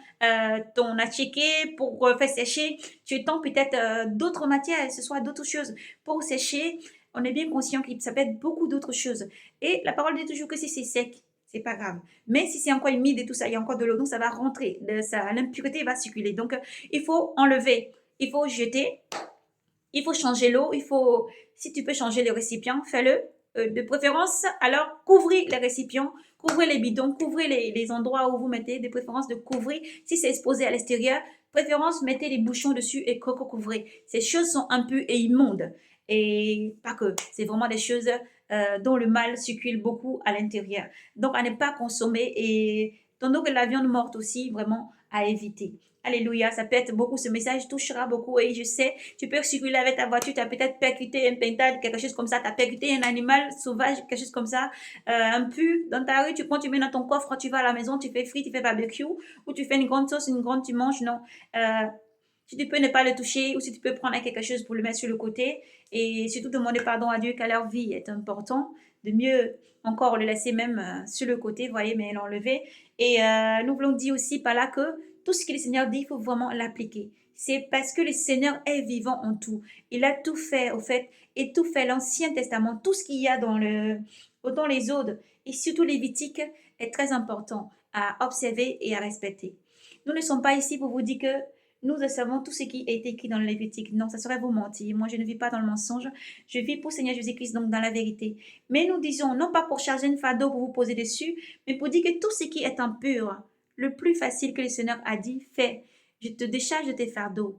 ton acheké pour faire sécher, tu étends peut-être d'autres matières, ce soit d'autres choses pour sécher. On est bien conscient que ça peut être beaucoup d'autres choses. Et la parole dit toujours que si c'est sec, c'est pas grave. Mais si c'est encore humide et tout ça, il y a encore de l'eau, donc ça va rentrer, l'impureté va circuler. Donc, il faut enlever, il faut jeter, il faut changer l'eau, il faut, si tu peux changer le récipient, fais-le. De préférence, alors, couvrez les récipients, couvrez les bidons, couvrez les endroits où vous mettez, de préférence de couvrir. Si c'est exposé à l'extérieur, préférence, mettez les bouchons dessus et couvrez. Ces choses sont impures et immondes. Et pas que, c'est vraiment des choses dont le mal circule beaucoup à l'intérieur. Donc, à ne pas consommer et tandis que la viande morte aussi, vraiment à éviter. Alléluia, ça peut être beaucoup, ce message touchera beaucoup et je sais, tu peux circuler avec ta voiture, tu as peut-être percuté un pentade, quelque chose comme ça, tu as percuté un animal sauvage, quelque chose comme ça, un pu dans ta rue, tu prends, tu mets dans ton coffre, tu vas à la maison, tu fais frites, tu fais barbecue, ou tu fais une grande sauce, une grande, tu manges, non. Si tu peux ne pas le toucher ou si tu peux prendre quelque chose pour le mettre sur le côté et surtout demander pardon à Dieu car leur vie est important, de mieux encore le laisser même sur le côté, voyez, mais l'enlever. Et nous voulons dire aussi par là que tout ce que le Seigneur dit, il faut vraiment l'appliquer. C'est parce que le Seigneur est vivant en tout. Il a tout fait, au fait, et tout fait l'Ancien Testament, tout ce qu'il y a dans les Odes et surtout les Lévitique est très important à observer et à respecter. Nous ne sommes pas ici pour vous dire que nous savons tout ce qui est écrit dans le Lévitique. Non, ça serait vous mentir. Moi, je ne vis pas dans le mensonge. Je vis pour Seigneur Jésus-Christ, donc dans la vérité. Mais nous disons, non pas pour charger une fardeau pour vous poser dessus, mais pour dire que tout ce qui est impur, le plus facile que le Seigneur a dit, fais. Je te décharge de tes fardeaux.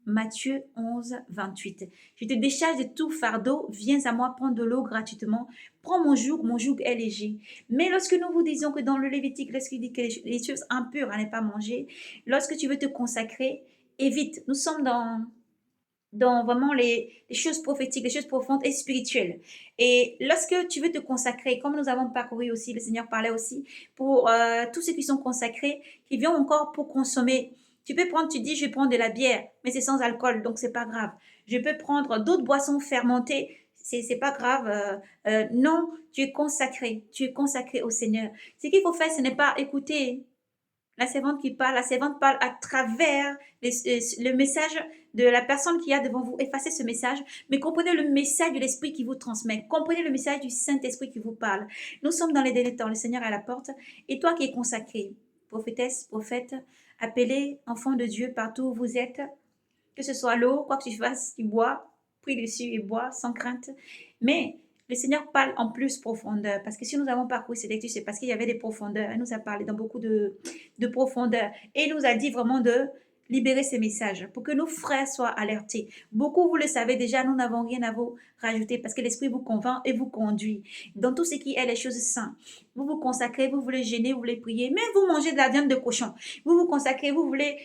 Matthieu 11, 28. Je te décharge de tout fardeau, viens à moi prendre de l'eau gratuitement. Prends mon joug est léger. Mais lorsque nous vous disons que dans le Lévitique, lorsqu'il dit que les choses impures à ne pas manger, lorsque tu veux te consacrer, évite. Nous sommes dans vraiment les choses prophétiques, les choses profondes et spirituelles. Et lorsque tu veux te consacrer, comme nous avons parcouru aussi, le Seigneur parlait aussi, pour tous ceux qui sont consacrés, qui viennent encore pour consommer. Tu peux prendre, tu dis, je prends de la bière, mais c'est sans alcool, donc c'est pas grave. Je peux prendre d'autres boissons fermentées, c'est pas grave. Non, tu es consacré au Seigneur. Ce qu'il faut faire, ce n'est pas écouter la servante parle à travers le message de la personne qui a devant vous. Effacez ce message, mais comprenez le message de l'Esprit qui vous transmet. Comprenez le message du Saint-Esprit qui vous parle. Nous sommes dans les derniers temps, le Seigneur est à la porte, et toi qui es consacré, prophétesse, prophète, appelé, enfant de Dieu, partout où vous êtes, que ce soit l'eau, quoi que tu fasses, tu bois, prie dessus et bois sans crainte. Mais le Seigneur parle en plus profondeur, parce que si nous avons parcouru ces lectures, c'est parce qu'il y avait des profondeurs. Il nous a parlé dans beaucoup de profondeur. Et il nous a dit vraiment de libérer ces messages pour que nos frères soient alertés. Beaucoup, vous le savez déjà, nous n'avons rien à vous rajouter parce que l'Esprit vous convainc et vous conduit dans tout ce qui est les choses saintes. Vous vous consacrez, vous voulez jeûner, vous voulez prier, mais vous mangez de la viande de cochon. Vous vous consacrez, vous voulez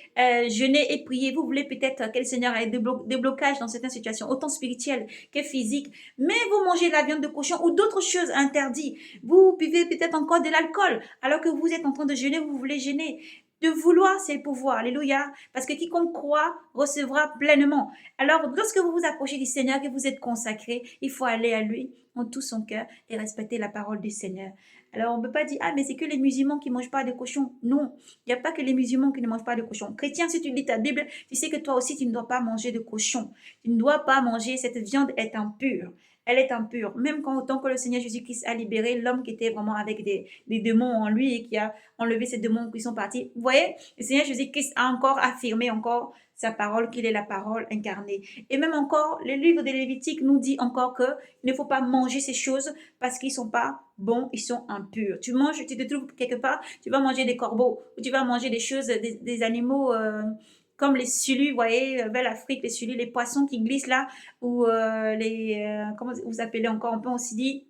jeûner et prier, vous voulez peut-être que le Seigneur ait des blocages dans certaines situations, autant spirituelles que physiques, mais vous mangez de la viande de cochon ou d'autres choses interdites. Vous buvez peut-être encore de l'alcool alors que vous êtes en train de jeûner, vous voulez jeûner. De vouloir, c'est le pouvoir. Alléluia. Parce que quiconque croit recevra pleinement. Alors, lorsque vous vous approchez du Seigneur, que vous êtes consacré, il faut aller à lui en tout son cœur et respecter la parole du Seigneur. Alors, on ne peut pas dire, ah, mais c'est que les musulmans qui ne mangent pas de cochon. Non, il n'y a pas que les musulmans qui ne mangent pas de cochon. Chrétien, si tu lis ta Bible, tu sais que toi aussi, tu ne dois pas manger de cochon. Tu ne dois pas manger, cette viande est impure. elle est impure. Même quand autant que le Seigneur Jésus-Christ a libéré l'homme qui était vraiment avec des démons en lui et qui a enlevé ces démons qui sont partis. Vous voyez, le Seigneur Jésus-Christ a encore affirmé encore sa parole, qu'il est la parole incarnée. Et même encore, le livre de Lévitique nous dit encore que il ne faut pas manger ces choses parce qu'ils sont pas bons, ils sont impurs. Tu manges, tu te trouves quelque part, tu vas manger des corbeaux ou tu vas manger des choses, des animaux comme les sulus, vous voyez, vers l'Afrique, les sulus, les poissons qui glissent là, ou comment vous appelez encore, on peut aussi dire,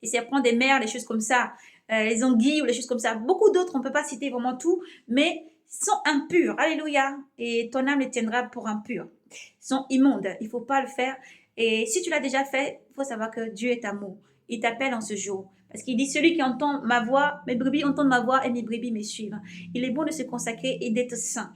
les serpents des mers, les choses comme ça, les anguilles ou les choses comme ça. Beaucoup d'autres, on ne peut pas citer vraiment tout, mais sont impurs. Alléluia. Et ton âme les tiendra pour impurs. Ils sont immondes. Il ne faut pas le faire. Et si tu l'as déjà fait, il faut savoir que Dieu est amour. Il t'appelle en ce jour. Parce qu'il dit, celui qui entend ma voix, mes brebis entendent ma voix et mes brebis me suivent. Il est bon de se consacrer et d'être saint.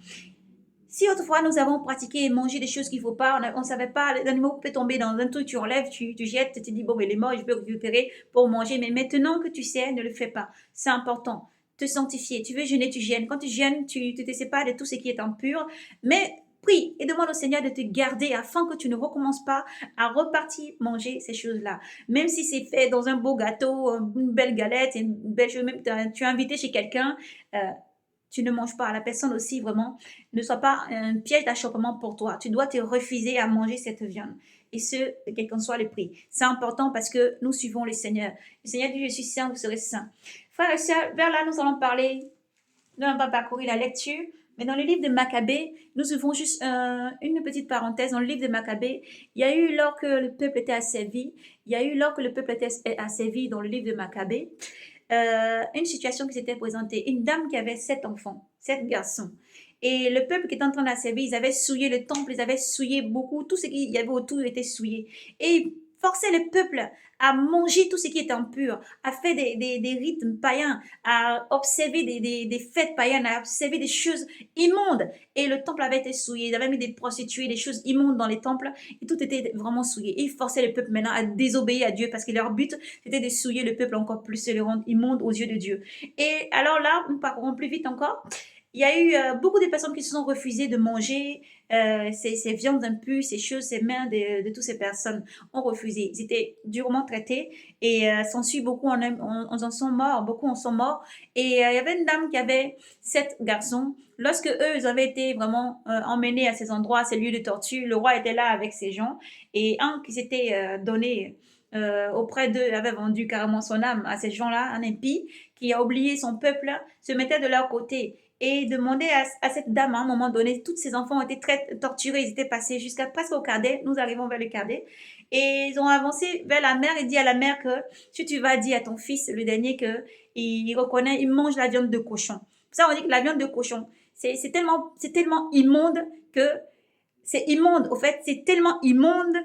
Si autrefois nous avons pratiqué et mangé des choses qu'il ne faut pas, on ne savait pas, l'animal peut tomber dans un truc, tu enlèves, tu jettes, tu te dis, bon, mais il est mort, je peux récupérer pour manger. Mais maintenant que tu sais, ne le fais pas. C'est important. Te sanctifier. Tu veux jeûner, tu jeûnes. Quand tu jeûnes, tu te sépares de tout ce qui est impur. Mais prie et demande au Seigneur de te garder afin que tu ne recommences pas à repartir manger ces choses-là. Même si c'est fait dans un beau gâteau, une belle galette, une belle chose, même tu es invité chez quelqu'un, tu ne manges pas. La personne aussi, vraiment, ne soit pas un piège d'achoppement pour toi. Tu dois te refuser à manger cette viande. Et ce, quel qu'en soit le prix. C'est important parce que nous suivons le Seigneur. Le Seigneur dit, je suis saint, vous serez saint. Frères et sœurs, vers là, nous allons parler, nous n'allons pas parcourir la lecture, mais dans le livre de Maccabée, nous ouvrons juste une petite parenthèse. Dans le livre de Maccabée, il y a eu, lors que le peuple était asservi, dans le livre de Maccabée, une situation qui s'était présentée. Une dame qui avait 7 enfants, 7 garçons. Et le peuple qui était en train d'asservir, ils avaient souillé le temple, ils avaient souillé beaucoup, tout ce qu'il y avait autour était souillé. Et ils forçaient le peuple à manger tout ce qui était impur, à faire des rythmes païens, à observer des fêtes païennes, à observer des choses immondes. Et le temple avait été souillé, ils avaient mis des prostituées, des choses immondes dans les temples, et tout était vraiment souillé. Et ils forçaient le peuple maintenant à désobéir à Dieu, parce que leur but, c'était de souiller le peuple encore plus et le rendre immonde aux yeux de Dieu. Et alors là, nous parcourons plus vite encore. Il y a eu beaucoup de personnes qui se sont refusées de manger ces viandes impures, ces choses, ces mains de toutes ces personnes ont refusé. Ils étaient durement traités et s'ensuit beaucoup en sont morts, beaucoup en sont morts. Et il y avait une dame qui avait 7 garçons. Lorsque eux, ils avaient été vraiment emmenés à ces endroits, à ces lieux de torture, le roi était là avec ces gens et un qui s'était donné auprès d'eux avait vendu carrément son âme à ces gens-là, un impie qui a oublié son peuple, se mettait de leur côté et demandait à cette dame à un moment donné, tous ses enfants ont été très torturés, ils étaient passés jusqu'à presque au cadet, nous arrivons vers le cadet, et ils ont avancé vers la mère et dit à la mère que si tu vas dire à ton fils, le dernier, que il reconnaît, il mange la viande de cochon. Ça, on dit que la viande de cochon, c'est tellement immonde que c'est immonde. Au fait, c'est tellement immonde.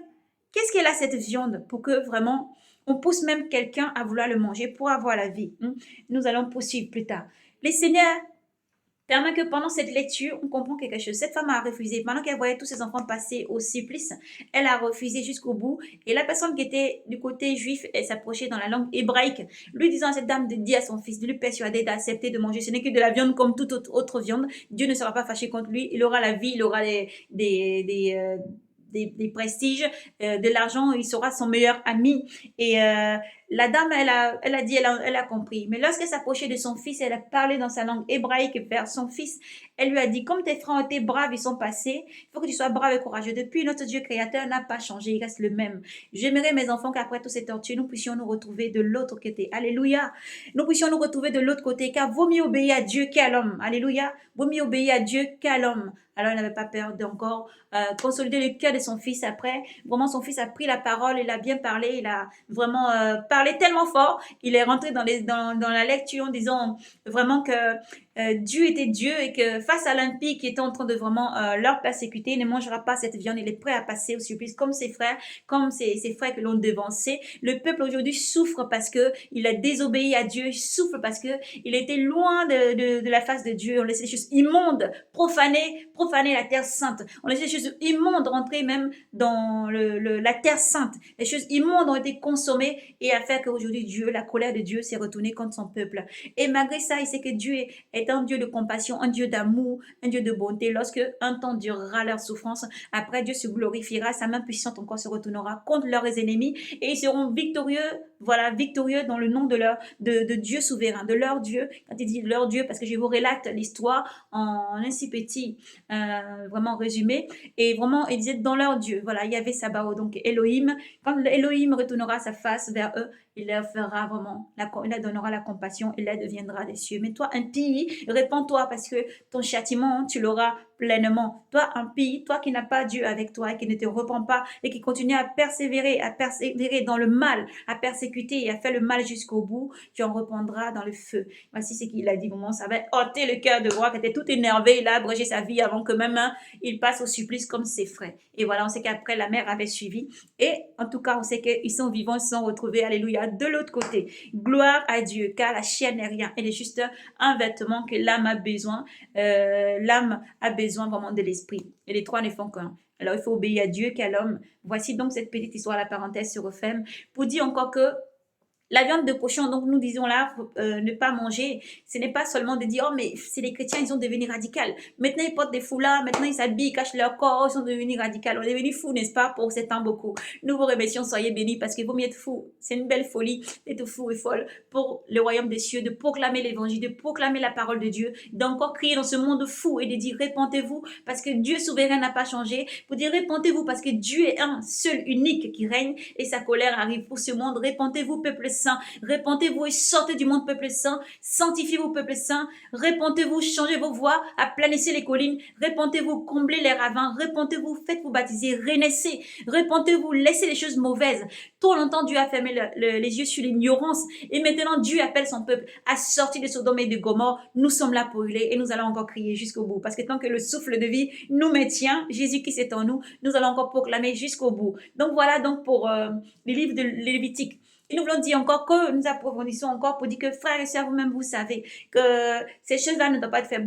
Qu'est-ce qu'elle a cette viande pour que vraiment on pousse même quelqu'un à vouloir le manger pour avoir la vie? Nous allons poursuivre plus tard. Les seigneurs permet que pendant cette lecture, on comprend quelque chose. Cette femme a refusé. Pendant qu'elle voyait tous ses enfants passer au supplice, elle a refusé jusqu'au bout. Et la personne qui était du côté juif, elle s'approchait dans la langue hébraïque, lui disant à cette dame de dire à son fils, de lui persuader d'accepter de manger. Ce n'est que de la viande comme toute autre viande. Dieu ne sera pas fâché contre lui. Il aura la vie, il aura des prestiges, de l'argent, il sera son meilleur ami. Et la dame, elle a dit, elle a compris. Mais lorsqu'elle s'approchait de son fils, elle a parlé dans sa langue hébraïque vers son fils. Elle lui a dit, comme tes frères ont été braves, ils sont passés, il faut que tu sois brave et courageux. Depuis, notre Dieu créateur n'a pas changé, il reste le même. J'aimerais, mes enfants, qu'après toutes ces tortures, nous puissions nous retrouver de l'autre côté. Alléluia. Nous puissions nous retrouver de l'autre côté, car vaut mieux obéir à Dieu qu'à l'homme. Alléluia. Vaut mieux obéir à Dieu qu'à l'homme. Alors, elle n'avait pas peur d'encore consolider le cœur de son fils après. Vraiment, son fils a pris la parole, il a bien parlé, il a vraiment parlé tellement fort. Il est rentré dans la lecture en disant vraiment que Dieu était Dieu et que face à l'impie qui était en train de vraiment leur persécuter, il ne mangera pas cette viande. Il est prêt à passer au supplice comme ses frères, comme ses frères que l'on devancé. Le peuple aujourd'hui souffre parce que il a désobéi à Dieu. Il souffre parce que il était loin de la face de Dieu. On laissait des choses immondes profaner la terre sainte. On laissait des choses immondes rentrer même dans la terre sainte. Les choses immondes ont été consommées et à faire qu'aujourd'hui Dieu, la colère de Dieu s'est retournée contre son peuple. Et malgré ça, il sait que Dieu est est un Dieu de compassion, un Dieu d'amour, un Dieu de bonté. Lorsque un temps durera leur souffrance, après Dieu se glorifiera, sa main puissante encore se retournera contre leurs ennemis et ils seront victorieux, voilà, victorieux dans le nom de Dieu souverain, de leur Dieu. Quand il dit leur Dieu, parce que je vous relate l'histoire en un si petit, vraiment résumé, et vraiment, il disait dans leur Dieu, voilà, il y avait Sabaoth, donc Elohim. Quand Elohim retournera sa face vers eux, il leur fera vraiment, il leur donnera la compassion, il leur deviendra des cieux. Mais toi, impie, répands-toi parce que ton châtiment, tu l'auras pleinement. Toi, impie, toi qui n'as pas Dieu avec toi et qui ne te repens pas et qui continue à persévérer dans le mal, à persécuter et à faire le mal jusqu'au bout, tu en reprendras dans le feu. Voici ce qu'il a dit, vraiment, ça va ôter le cœur de roi qui était tout énervé, il a abrégé sa vie avant que même il passe au supplice comme ses frères. Et voilà, on sait qu'après la mère avait suivi. Et en tout cas, on sait qu'ils sont vivants, ils se sont retrouvés, alléluia, de l'autre côté. Gloire à Dieu, car la chair n'est rien. Elle est juste un vêtement que l'âme a besoin. L'âme a besoin vraiment de l'esprit. Et les trois ne font qu'un. Alors, il faut obéir à Dieu qu'à l'homme. Voici donc cette petite histoire, la parenthèse se referme, pour dire encore que la viande de cochon, donc nous disons là, ne pas manger, ce n'est pas seulement de dire, oh mais c'est les chrétiens, ils sont devenus radicaux. Maintenant ils portent des foulards, maintenant ils s'habillent, ils cachent leur corps, ils sont devenus radicaux. On est devenus fous, n'est-ce pas, pour ces temps beaucoup. Nous vous remercions, soyez bénis, parce qu'il vaut mieux être fou. C'est une belle folie d'être fou et folle pour le royaume des cieux, de proclamer l'évangile, de proclamer la parole de Dieu, d'encore crier dans ce monde fou et de dire, répentez-vous, parce que Dieu souverain n'a pas changé, pour dire, répentez-vous, parce que Dieu est un seul, unique qui règne, et sa colère arrive pour ce monde. Répentez-vous, peuple saint, répentez-vous et sortez du monde, peuple saint, sanctifiez-vous, peuple saint, répentez-vous, changez vos voies, aplanissez les collines, répentez-vous, comblez les ravins, répentez-vous, faites-vous baptiser, renaissez, répentez-vous, laissez les choses mauvaises. Trop longtemps, Dieu a fermé les yeux sur l'ignorance et maintenant Dieu appelle son peuple à sortir de Sodome et de Gomorrhe. Nous sommes là pour hurler et nous allons encore crier jusqu'au bout, parce que tant que le souffle de vie nous maintient, Jésus qui est en nous, nous allons encore proclamer jusqu'au bout. Donc voilà donc pour les livres de Lévitique. Et nous voulons dire encore que nous approfondissons encore pour dire que frères et sœurs, vous-même, vous savez que ces choses-là ne doivent pas être faites.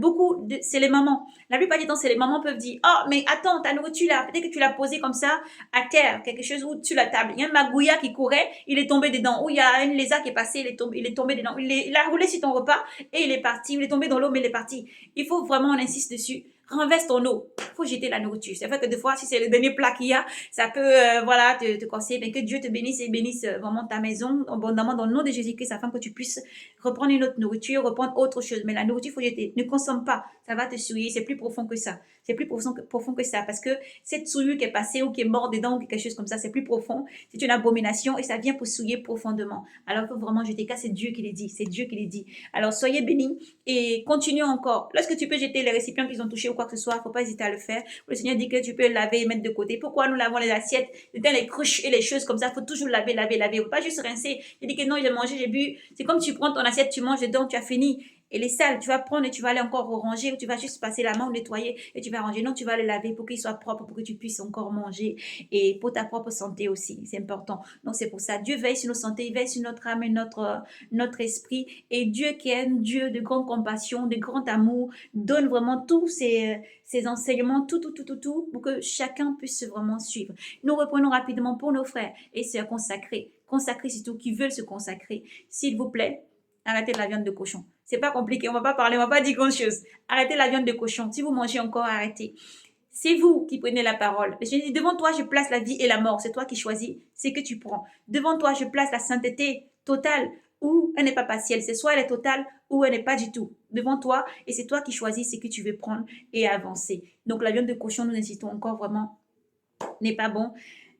C'est les mamans. La plupart du temps, c'est les mamans peuvent dire, oh, mais attends, ta nourriture là, peut-être que tu l'as posée comme ça à terre, quelque chose ou sur la table. Il y a un magouilla qui courait, il est tombé dedans. Ou il y a un lézard qui est passé, il est tombé dedans. Il a roulé sur ton repas et il est parti. Il est tombé dans l'eau, mais il est parti. Il faut vraiment, on insiste dessus. Renverse ton eau. Il faut jeter la nourriture. C'est vrai que des fois, si c'est le dernier plat qu'il y a, ça peut, voilà, te conseiller. Mais que Dieu te bénisse et bénisse vraiment ta maison, abondamment dans le nom de Jésus-Christ, afin que tu puisses reprendre une autre nourriture, reprendre autre chose. Mais la nourriture, il faut jeter. Ne consomme pas. Ça va te souiller. C'est plus profond que ça. C'est plus profond que ça. Parce que cette souillure qui est passée ou qui est morte dedans ou quelque chose comme ça, c'est plus profond. C'est une abomination et ça vient pour souiller profondément. Alors, il faut vraiment jeter. Car c'est Dieu qui l'a dit. C'est Dieu qui l'a dit. Alors, soyez bénis et continuons encore. Lorsque tu peux jeter les récipients qu'ils ont touchés ou quoi que ce soit, il ne faut pas hésiter à le faire. Le Seigneur dit que tu peux laver et mettre de côté. Pourquoi nous lavons les assiettes, les cruches et les choses comme ça? Il faut toujours laver. Il ne faut pas juste rincer. Il dit que non, j'ai mangé, j'ai bu. C'est comme tu prends ton assiette, tu manges dedans, tu as fini. Et les salles, tu vas prendre et tu vas aller encore ranger ou tu vas juste passer la main ou nettoyer et tu vas ranger. Non, tu vas les laver pour qu'ils soient propres, pour que tu puisses encore manger et pour ta propre santé aussi. C'est important. Donc, c'est pour ça. Dieu veille sur nos santé, il veille sur notre âme et notre esprit. Et Dieu qui est un Dieu de grande compassion, de grand amour, donne vraiment tous ces enseignements, tout, pour que chacun puisse vraiment suivre. Nous reprenons rapidement pour nos frères et sœurs consacrés surtout qui veulent se consacrer. S'il vous plaît, arrêtez la viande de cochon. C'est pas compliqué, on va pas parler, on va pas dire grand chose. Arrêtez la viande de cochon. Si vous mangez encore, arrêtez. C'est vous qui prenez la parole. Je dis, devant toi, je place la vie et la mort. C'est toi qui choisis ce que tu prends. Devant toi, je place la sainteté totale ou elle n'est pas partielle. C'est soit elle est totale ou elle n'est pas du tout. Devant toi, et c'est toi qui choisis ce que tu veux prendre et avancer. Donc la viande de cochon, nous insistons encore vraiment, n'est pas bon.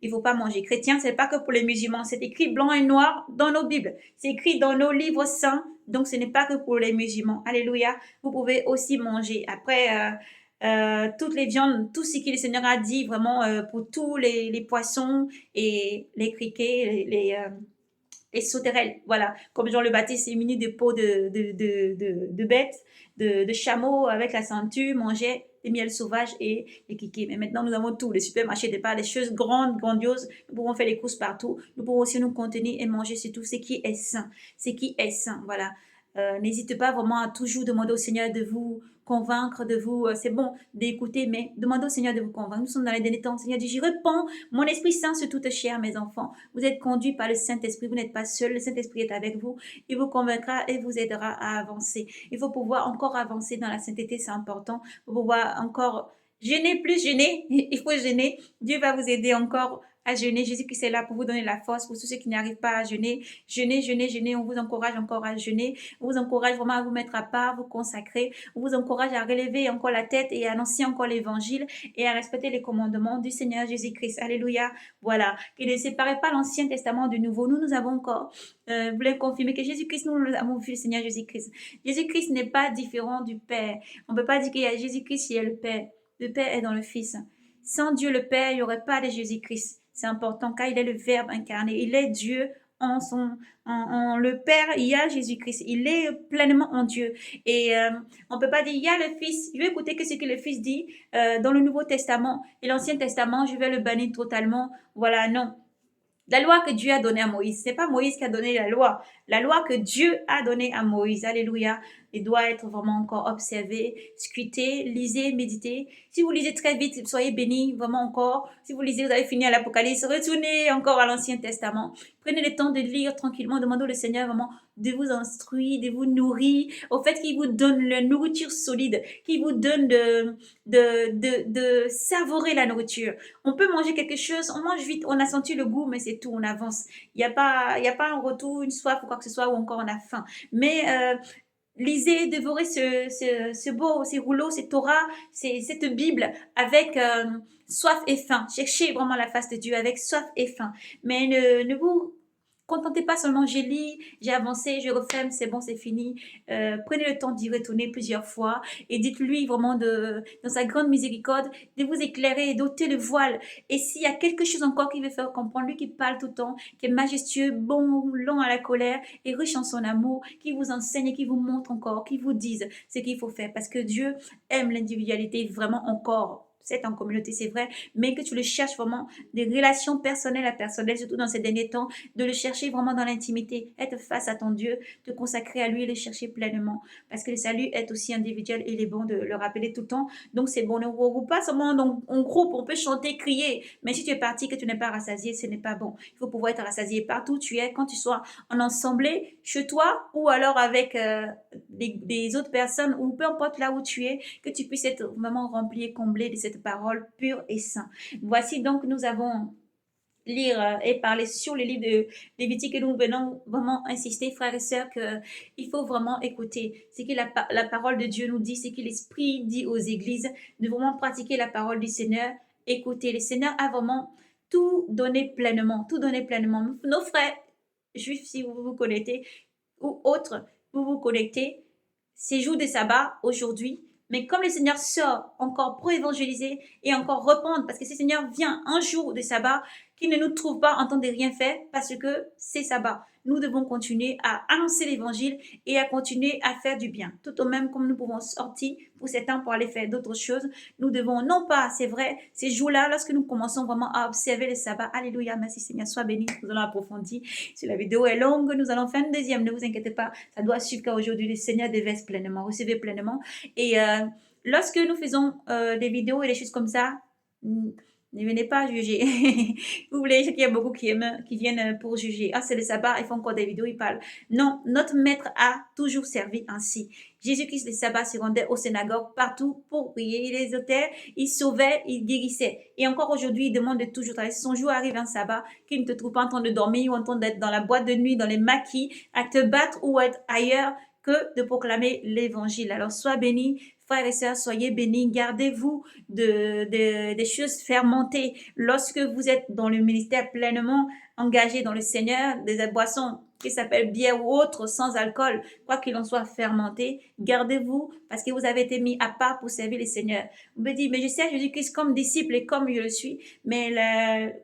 Il ne faut pas manger. Chrétien, ce n'est pas que pour les musulmans. C'est écrit blanc et noir dans nos Bibles. C'est écrit dans nos livres saints. Donc, ce n'est pas que pour les musulmans. Alléluia. Vous pouvez aussi manger. Après, toutes les viandes, tout ce que le Seigneur a dit, vraiment, pour tous les poissons et les criquets, les sauterelles. Voilà. Comme Jean le Baptiste est muni de peau de bêtes, de chameaux avec la ceinture, mangeait des miels sauvages et les kikis. Mais maintenant, nous avons tout. Les supermarchés départent, les choses grandioses. Nous pouvons faire les courses partout. Nous pouvons aussi nous contenir et manger sur tout ce qui est sain. Ce qui est sain, voilà. N'hésitez pas vraiment à toujours demander au Seigneur de vous convaincre, de vous, c'est bon d'écouter, mais demandez au Seigneur de vous convaincre. Nous sommes dans les derniers temps. Le Seigneur dit, j'y réponds, mon Esprit Saint sur toute chair, mes enfants. Vous êtes conduits par le Saint-Esprit, vous n'êtes pas seuls, le Saint-Esprit est avec vous. Il vous convaincra et vous aidera à avancer. Il faut pouvoir encore avancer dans la sainteté, c'est important. Il faut pouvoir encore jeûner, plus jeûner, il faut jeûner. Dieu va vous aider encore à jeûner. Jésus-Christ est là pour vous donner la force. Pour tous ceux qui n'arrivent pas à jeûner, jeûnez, jeûnez, jeûnez. On vous encourage encore à jeûner. On vous encourage vraiment à vous mettre à part, vous consacrer. On vous encourage à relever encore la tête et à annoncer encore l'évangile et à respecter les commandements du Seigneur Jésus-Christ. Alléluia. Voilà. Qu'il ne séparez pas l'Ancien Testament du Nouveau. Nous avons encore voulu confirmer que Jésus-Christ, nous avons vu le Seigneur Jésus-Christ. Jésus-Christ n'est pas différent du Père. On ne peut pas dire qu'il y a Jésus-Christ, il y a le Père. Le Père est dans le Fils. Sans Dieu le Père, il n'y aurait pas de Jésus-Christ. C'est important car il est le Verbe incarné. Il est Dieu en le Père, il y a Jésus-Christ. Il est pleinement en Dieu. Et on ne peut pas dire, il y a le Fils. Je vais écouter ce que le Fils dit dans le Nouveau Testament. Et l'Ancien Testament, je vais le bannir totalement. Voilà, non. La loi que Dieu a donnée à Moïse, ce n'est pas Moïse qui a donné la loi. La loi que Dieu a donnée à Moïse, alléluia, il doit être vraiment encore observé, scruté, lisez, méditez. Si vous lisez très vite, soyez bénis, vraiment encore. Si vous lisez, vous avez fini à l'Apocalypse, retournez encore à l'Ancien Testament. Prenez le temps de lire tranquillement, demandez au Seigneur vraiment de vous instruire, de vous nourrir, au fait qu'il vous donne la nourriture solide, qu'il vous donne de savourer la nourriture. On peut manger quelque chose, on mange vite, on a senti le goût, mais c'est tout, on avance. Il n'y a pas un retour, une soif ou quoi que ce soit, ou encore on a faim. Mais lisez, dévorez ces rouleaux, ces Torah, cette Bible avec soif et faim. Cherchez vraiment la face de Dieu avec soif et faim. Mais ne vous contentez pas seulement, j'ai lu, j'ai avancé, je referme, c'est bon, c'est fini. Prenez le temps d'y retourner plusieurs fois et dites-lui vraiment dans sa grande miséricorde de vous éclairer et d'ôter le voile. Et s'il y a quelque chose encore qui veut faire comprendre, lui qui parle tout le temps, qui est majestueux, bon, lent à la colère et riche en son amour, qui vous enseigne et qui vous montre encore, qui vous dise ce qu'il faut faire. Parce que Dieu aime l'individualité vraiment encore. C'est en communauté, c'est vrai, mais que tu le cherches vraiment des relations personnelles à personnelles, surtout dans ces derniers temps, de le chercher vraiment dans l'intimité, être face à ton Dieu, te consacrer à lui et le chercher pleinement. Parce que le salut est aussi individuel et il est bon de le rappeler tout le temps. Donc c'est bon, ne regroupe pas seulement en groupe, on peut chanter, crier, mais si tu es parti que tu n'es pas rassasié, ce n'est pas bon. Il faut pouvoir être rassasié partout où tu es, quand tu sois en assemblée, chez toi ou alors avec des autres personnes ou peu importe là où tu es, que tu puisses être vraiment rempli et comblé de cette parole pure et sainte. Voici donc, nous avons lire et parler sur le livre de Lévitique et nous venons vraiment insister, frères et sœurs, qu'il faut vraiment écouter ce que la parole de Dieu nous dit, ce que l'Esprit dit aux églises, de vraiment pratiquer la parole du Seigneur, écouter. Le Seigneur a vraiment tout donné pleinement, tout donné pleinement. Nos frères juifs, si vous vous connectez, ou autres, vous vous connectez, c'est jour de sabbat aujourd'hui, mais comme le Seigneur sort encore pour évangéliser et encore répondre, parce que ce Seigneur vient un jour de sabbat, qu'il ne nous trouve pas en train de rien faire, parce que c'est sabbat. Nous devons continuer à annoncer l'évangile et à continuer à faire du bien. Tout au même comme nous pouvons sortir pour certains pour aller faire d'autres choses, nous devons, non pas, c'est vrai, ces jours-là, lorsque nous commençons vraiment à observer le sabbat, alléluia, merci Seigneur, sois béni, nous allons approfondir. Si la vidéo est longue, nous allons faire une deuxième, ne vous inquiétez pas, ça doit suivre car aujourd'hui le Seigneur déverse pleinement, recevez pleinement. Et lorsque nous faisons des vidéos et des choses comme ça, ne venez pas juger. Vous voulez qu'il y a beaucoup qui viennent pour juger. Ah, c'est le sabbat, ils font encore des vidéos, ils parlent. Non, notre maître a toujours servi ainsi. Jésus-Christ, le sabbat, se rendait aux synagogues partout pour prier. Il les ôtait, il sauvait, il guérissait. Et encore aujourd'hui, il demande de toujours travailler. Si son jour arrive un sabbat, qu'il ne te trouve pas en train de dormir ou en train d'être dans la boîte de nuit, dans les maquis, à te battre ou être ailleurs, que de proclamer l'évangile. Alors, sois béni, frères et sœurs, soyez bénis, gardez-vous des choses fermentées. Lorsque vous êtes dans le ministère pleinement engagé dans le Seigneur, des boissons qui s'appellent bière ou autre, sans alcool, quoi qu'il en soit fermenté, gardez-vous parce que vous avez été mis à part pour servir le Seigneur. Vous me dites, mais je sers Jésus-Christ comme disciple et comme je le suis, mais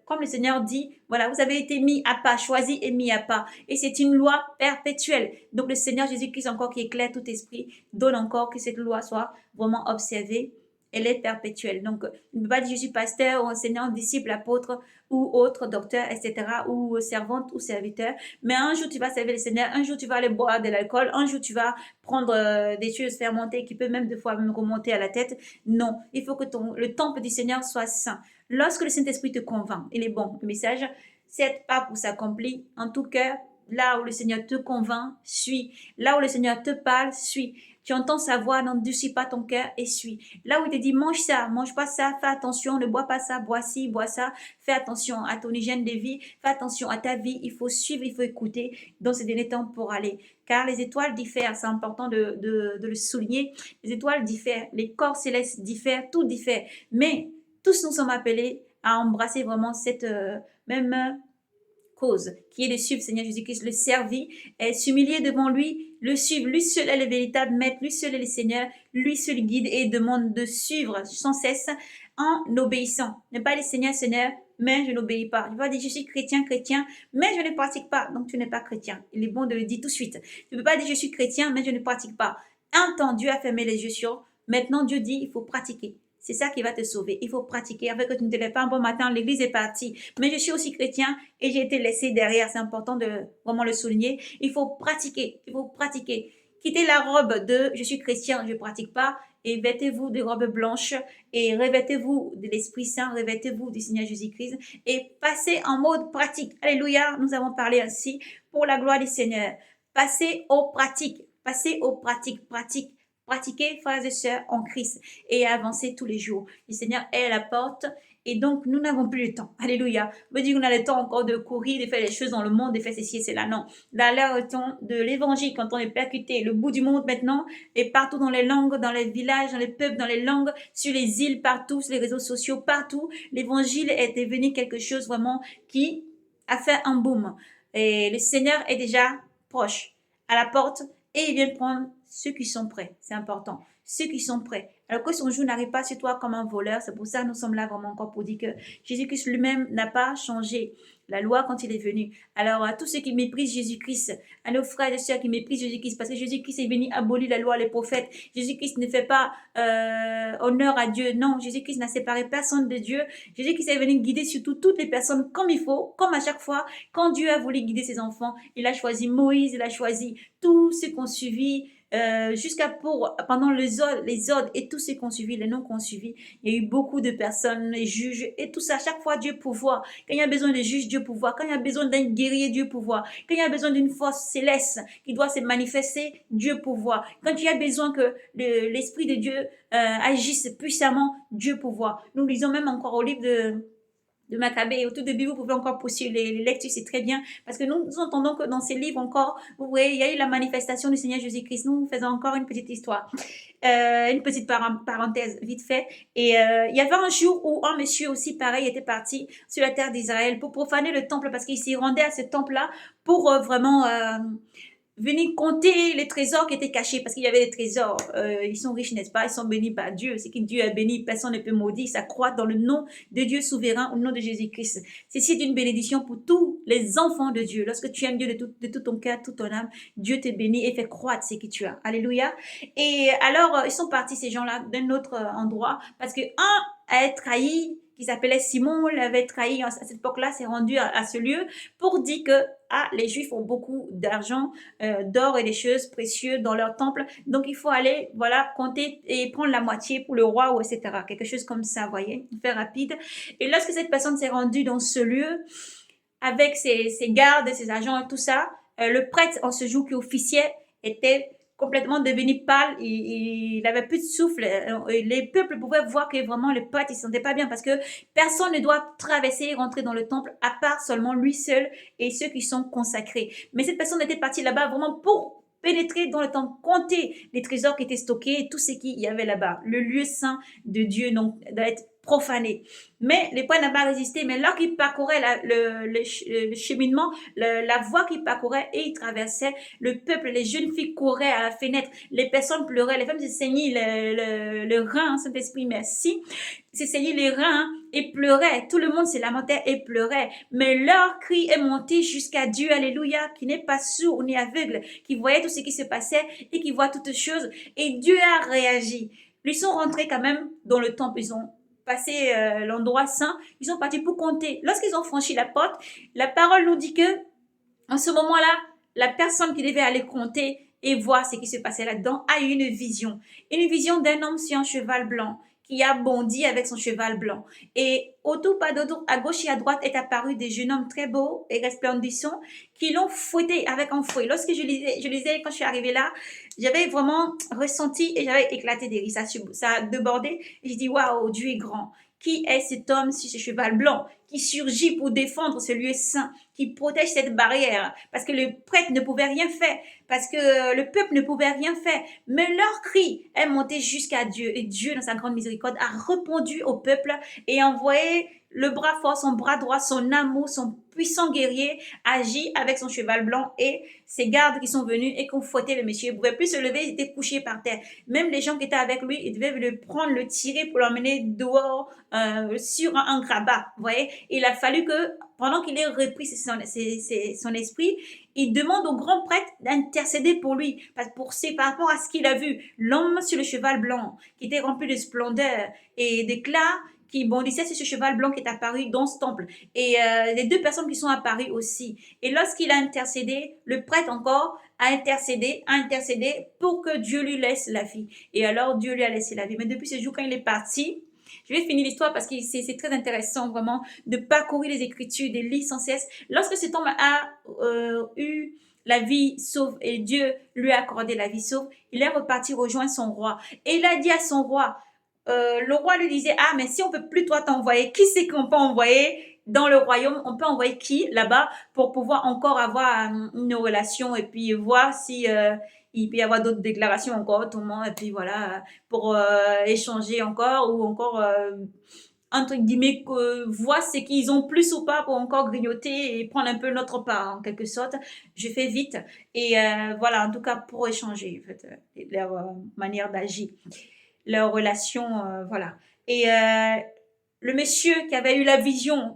comme le Seigneur dit, voilà, vous avez été mis à part, choisi et mis à part. Et c'est une loi perpétuelle. Donc le Seigneur Jésus-Christ encore qui éclaire tout esprit, donne encore que cette loi soit vraiment observée elle est perpétuelle. Donc, ne peut pas dire je suis pasteur ou enseignant, disciple, apôtre ou autre, docteur, etc. ou servante ou serviteur. Mais un jour, tu vas servir le Seigneur, un jour, tu vas aller boire de l'alcool, un jour, tu vas prendre des choses fermentées qui peuvent même des fois même remonter à la tête. Non, il faut que le temple du Seigneur soit saint. Lorsque le Saint-Esprit te convainc, il est bon, le message, cette pas pour s'accomplir, en tout cas, là où le Seigneur te convainc, suis. Là où le Seigneur te parle, suis. Tu entends sa voix, n'endurcis pas ton cœur et suis. Là où il te dit mange ça, mange pas ça, fais attention, ne bois pas ça, bois ci, bois ça, fais attention à ton hygiène de vie, fais attention à ta vie, il faut suivre, il faut écouter dans ces derniers temps pour aller. Car les étoiles diffèrent, c'est important de le souligner. Les étoiles diffèrent, les corps célestes diffèrent, tout diffère. Mais tous nous sommes appelés à embrasser vraiment cette même cause, qui est de suivre Seigneur Jésus-Christ, le servir, et s'humilier devant lui, le suivre. Lui seul est le véritable maître, lui seul est le Seigneur, lui seul guide et demande de suivre sans cesse en obéissant. Ne pas dire Seigneur, Seigneur, mais je n'obéis pas. Je vais dire je suis chrétien, chrétien, mais je ne pratique pas. Donc tu n'es pas chrétien. Il est bon de le dire tout de suite. Tu ne peux pas dire je suis chrétien, mais je ne pratique pas. Un temps, Dieu a fermé les yeux sur. Maintenant, Dieu dit il faut pratiquer. C'est ça qui va te sauver. Il faut pratiquer. Avec que tu ne te lèves pas un bon matin, l'église est partie. Mais je suis aussi chrétien et j'ai été laissé derrière. C'est important de vraiment le souligner. Il faut pratiquer. Il faut pratiquer. Quittez la robe de je suis chrétien, je ne pratique pas et vêtez-vous de robe blanche et revêtez-vous de l'Esprit Saint, revêtez-vous du Seigneur Jésus-Christ et passez en mode pratique. Alléluia, nous avons parlé ainsi pour la gloire du Seigneur. Passez aux pratiques, pratique. Pratiquer, frères et sœurs, en Christ et avancer tous les jours. Le Seigneur est à la porte et donc nous n'avons plus le temps. Alléluia. On veut dire qu'on a le temps encore de courir, de faire les choses dans le monde, de faire ceci et cela. Non. Dans le temps de l'évangile, quand on est percuté, le bout du monde maintenant, et partout dans les langues, dans les villages, dans les peuples, dans les langues, sur les îles, partout, sur les réseaux sociaux, partout, l'évangile est devenu quelque chose vraiment qui a fait un boom. Et le Seigneur est déjà proche, à la porte, et il vient prendre ceux qui sont prêts. C'est important. Ceux qui sont prêts. Alors que son jour n'arrive pas sur toi comme un voleur. C'est pour ça que nous sommes là vraiment encore pour dire que Jésus-Christ lui-même n'a pas changé la loi quand il est venu. Alors à tous ceux qui méprisent Jésus-Christ, à nos frères et sœurs qui méprisent Jésus-Christ, parce que Jésus-Christ est venu abolir la loi, les prophètes. Jésus-Christ ne fait pas honneur à Dieu. Non, Jésus-Christ n'a séparé personne de Dieu. Jésus-Christ est venu guider surtout toutes les personnes comme il faut, comme à chaque fois. Quand Dieu a voulu guider ses enfants, il a choisi Moïse, il a choisi tous ceux qui ont suivi jusqu'à pendant les ordres et tous ceux qui ont suivi, les noms qui ont suivi, il y a eu beaucoup de personnes, les juges et tout ça. Chaque fois, Dieu pouvoir. Quand il y a besoin de juges, Dieu pouvoir. Quand il y a besoin d'un guerrier, Dieu pouvoir. Quand il y a besoin d'une force céleste qui doit se manifester, Dieu pouvoir. Quand il y a besoin que l'Esprit de Dieu agisse puissamment, Dieu pouvoir. Nous lisons même encore au livre de Maccabée. Au tout début, vous pouvez encore poursuivre les lectures, c'est très bien, parce que nous entendons que dans ces livres encore, vous voyez, il y a eu la manifestation du Seigneur Jésus-Christ. Nous faisons encore une petite histoire, une petite parenthèse vite fait. Et il y avait un jour où un monsieur aussi pareil était parti sur la terre d'Israël pour profaner le temple, parce qu'il s'y rendait à ce temple-là pour vraiment venir compter les trésors qui étaient cachés, parce qu'il y avait des trésors. Ils sont riches, n'est-ce pas? Ils sont bénis par Dieu. C'est que Dieu a béni, personne ne peut maudire. Ça croît dans le nom de Dieu souverain, au nom de Jésus-Christ. Ceci est une bénédiction pour tous les enfants de Dieu. Lorsque tu aimes Dieu de tout ton cœur, toute ton âme, Dieu te bénit et fait croître ce que tu as. Alléluia. Et alors, ils sont partis, ces gens-là, d'un autre endroit, parce que un a trahi, qui s'appelait Simon, l'avait trahi à cette époque-là, s'est rendu à ce lieu pour dire que les Juifs ont beaucoup d'argent, d'or et des choses précieuses dans leur temple, donc il faut aller, voilà, compter et prendre la moitié pour le roi ou etc. Quelque chose comme ça, vous voyez, faire rapide. Et lorsque cette personne s'est rendue dans ce lieu, avec ses gardes, ses agents et tout ça, le prêtre en ce jour qui officiait était complètement devenu pâle, il avait plus de souffle, et les peuples pouvaient voir que vraiment le prêtre il se sentait pas bien, parce que personne ne doit traverser et rentrer dans le temple à part seulement lui seul et ceux qui sont consacrés. Mais cette personne était partie là-bas vraiment pour pénétrer dans le temple, compter les trésors qui étaient stockés et tout ce qu'il y avait là-bas. Le lieu saint de Dieu donc doit être profané. Mais le prêtre n'a pas résisté. Mais là qu'il parcourait le cheminement, la voie qu'il parcourait et il traversait, le peuple, les jeunes filles couraient à la fenêtre, les personnes pleuraient, les femmes se saignaient le rein, Saint-Esprit, merci, se saignaient les reins et pleuraient. Tout le monde se lamentait et pleurait. Mais leur cri est monté jusqu'à Dieu, alléluia, qui n'est pas sourd ni aveugle, qui voyait tout ce qui se passait et qui voit toutes choses. Et Dieu a réagi. Ils sont rentrés quand même dans le temple, ils ont passé l'endroit saint, ils sont partis pour compter. Lorsqu'ils ont franchi la porte, la parole nous dit que en ce moment-là, la personne qui devait aller compter et voir ce qui se passait là-dedans a eu une vision d'un homme sur un cheval blanc qui a bondi avec son cheval blanc. Et autour, pas d'autre, à gauche et à droite est apparu des jeunes hommes très beaux et resplendissants qui l'ont fouetté avec un fouet. Lorsque je lisais, quand je suis arrivée là, j'avais vraiment ressenti et j'avais éclaté des rires. Ça a débordé. Et je dis, waouh, Dieu est grand. Qui est cet homme sur ce cheval blanc qui surgit pour défendre ce lieu saint, qui protège cette barrière? Parce que le prêtre ne pouvait rien faire, parce que le peuple ne pouvait rien faire. Mais leur cri est monté jusqu'à Dieu. Et Dieu, dans sa grande miséricorde, a répondu au peuple et a envoyé le bras fort, son bras droit, son amour, son puissant guerrier agit avec son cheval blanc et ses gardes qui sont venus et qui ont fouetté le monsieur. Il ne pouvait plus se lever, il était couché par terre. Même les gens qui étaient avec lui, ils devaient le prendre, le tirer pour l'emmener dehors sur un grabat. Vous voyez, il a fallu que pendant qu'il ait repris son esprit, il demande au grand prêtre d'intercéder pour lui, par rapport à ce qu'il a vu. L'homme sur le cheval blanc, qui était rempli de splendeur et d'éclat, qui bondissait sur ce cheval blanc qui est apparu dans ce temple. Et les deux personnes qui sont apparues aussi. Et lorsqu'il a intercédé, le prêtre encore a intercédé pour que Dieu lui laisse la vie. Et alors Dieu lui a laissé la vie. Mais depuis ce jour, quand il est parti, je vais finir l'histoire parce que c'est très intéressant vraiment de parcourir les Écritures, de lire sans cesse. Lorsque cet homme a eu la vie sauve et Dieu lui a accordé la vie sauve, il est reparti rejoindre son roi. Et il a dit à son roi, le roi lui disait, ah, mais si on peut plus toi t'envoyer, qui c'est qu'on peut envoyer dans le royaume? On peut envoyer qui là-bas pour pouvoir encore avoir une relation et puis voir si il peut y avoir d'autres déclarations encore, tout le monde, et puis voilà, pour échanger encore ou encore entre guillemets, voir ce qu'ils ont plus ou pas pour encore grignoter et prendre un peu notre part, en quelque sorte. Je fais vite. Et voilà, en tout cas, pour échanger, en fait, leur manière d'agir, leur relation, voilà. Et le monsieur qui avait eu la vision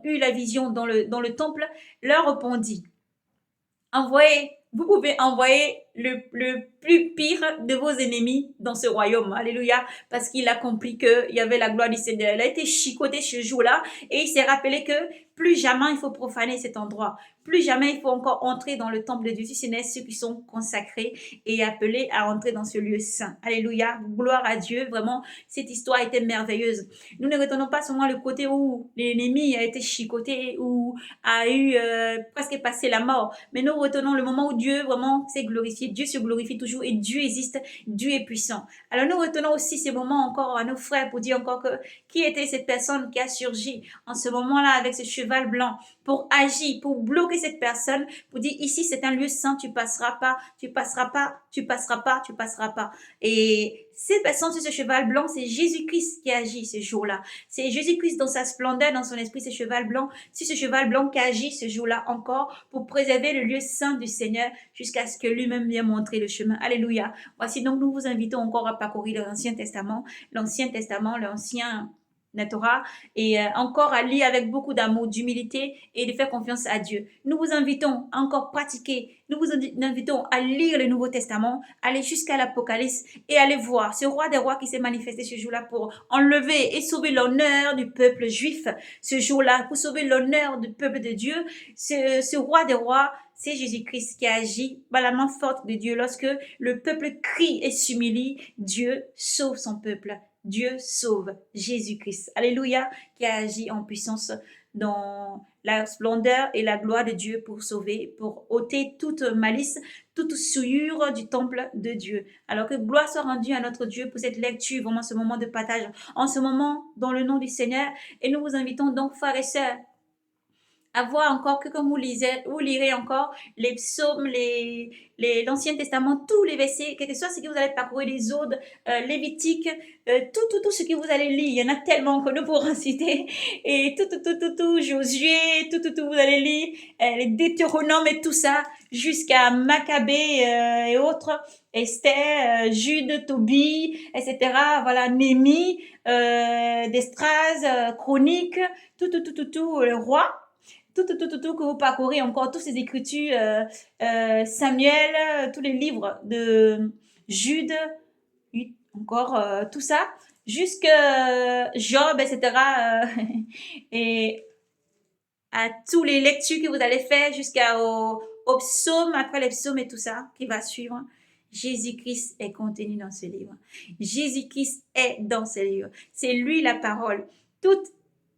dans le temple, leur répondit, envoyez, vous pouvez envoyer le plus pire de vos ennemis dans ce royaume. Alléluia. Parce qu'il a compris qu'il y avait la gloire du Seigneur. Il a été chicoté ce jour-là et il s'est rappelé que plus jamais il faut profaner cet endroit. Plus jamais il faut encore entrer dans le temple de Dieu, si ce n'est ceux qui sont consacrés et appelés à entrer dans ce lieu saint. Alléluia. Gloire à Dieu. Vraiment, cette histoire était merveilleuse. Nous ne retenons pas seulement le côté où l'ennemi a été chicoté, ou a eu presque passé la mort, mais nous retenons le moment où Dieu vraiment s'est glorifié. Dieu se glorifie toujours et Dieu existe, Dieu est puissant. Alors nous retenons aussi ces moments encore à nos frères pour dire encore que qui était cette personne qui a surgi en ce moment-là avec ce cheval blanc pour agir, pour bloquer cette personne, pour dire ici c'est un lieu saint, tu passeras pas, tu passeras pas, tu passeras pas, tu passeras pas. Et cette personne sur ce cheval blanc, c'est Jésus-Christ qui agit ce jour-là. C'est Jésus-Christ dans sa splendeur, dans son esprit, ce cheval blanc, sur ce cheval blanc qui agit ce jour-là encore pour préserver le lieu saint du Seigneur jusqu'à ce que lui-même vienne montrer le chemin. Alléluia. Voici donc, nous vous invitons encore à parcourir l'Ancien Testament, l'ancien la Torah, et encore à lire avec beaucoup d'amour, d'humilité et de faire confiance à Dieu. Nous vous invitons à encore pratiquer, nous vous invitons à lire le Nouveau Testament, aller jusqu'à l'Apocalypse et aller voir ce roi des rois qui s'est manifesté ce jour-là pour enlever et sauver l'honneur du peuple juif. Ce jour-là, pour sauver l'honneur du peuple de Dieu, ce roi des rois, c'est Jésus-Christ qui agit par la main forte de Dieu. Lorsque le peuple crie et s'humilie, Dieu sauve son peuple. Dieu sauve Jésus-Christ. Alléluia, qui a agi en puissance dans la splendeur et la gloire de Dieu pour sauver, pour ôter toute malice, toute souillure du temple de Dieu. Alors que gloire soit rendue à notre Dieu pour cette lecture, vraiment ce moment de partage, en ce moment dans le nom du Seigneur. Et nous vous invitons donc, frères et sœurs, à voir encore que comme vous lirez encore les psaumes, l'Ancien Testament, tous les versets, quel que soit ce que vous allez parcourir, les Odes, Lévitique, tout ce que vous allez lire, il y en a tellement que nous pourrons citer, et tout, Josué, vous allez lire, les Deutéronomes et tout ça, jusqu'à Maccabée et autres, Esther, Jude, Tobie, etc., voilà, Néhémie, d'Estras, Chroniques, le roi, que vous parcourez encore, toutes ces écritures, Samuel, tous les livres de Jude, encore tout ça, jusque Job, etc. Et à tous les lectures que vous allez faire jusqu'au psaume, après les psaumes et tout ça qui va suivre. Jésus-Christ est contenu dans ce livre. Jésus-Christ est dans ce livre. C'est lui la parole. Toute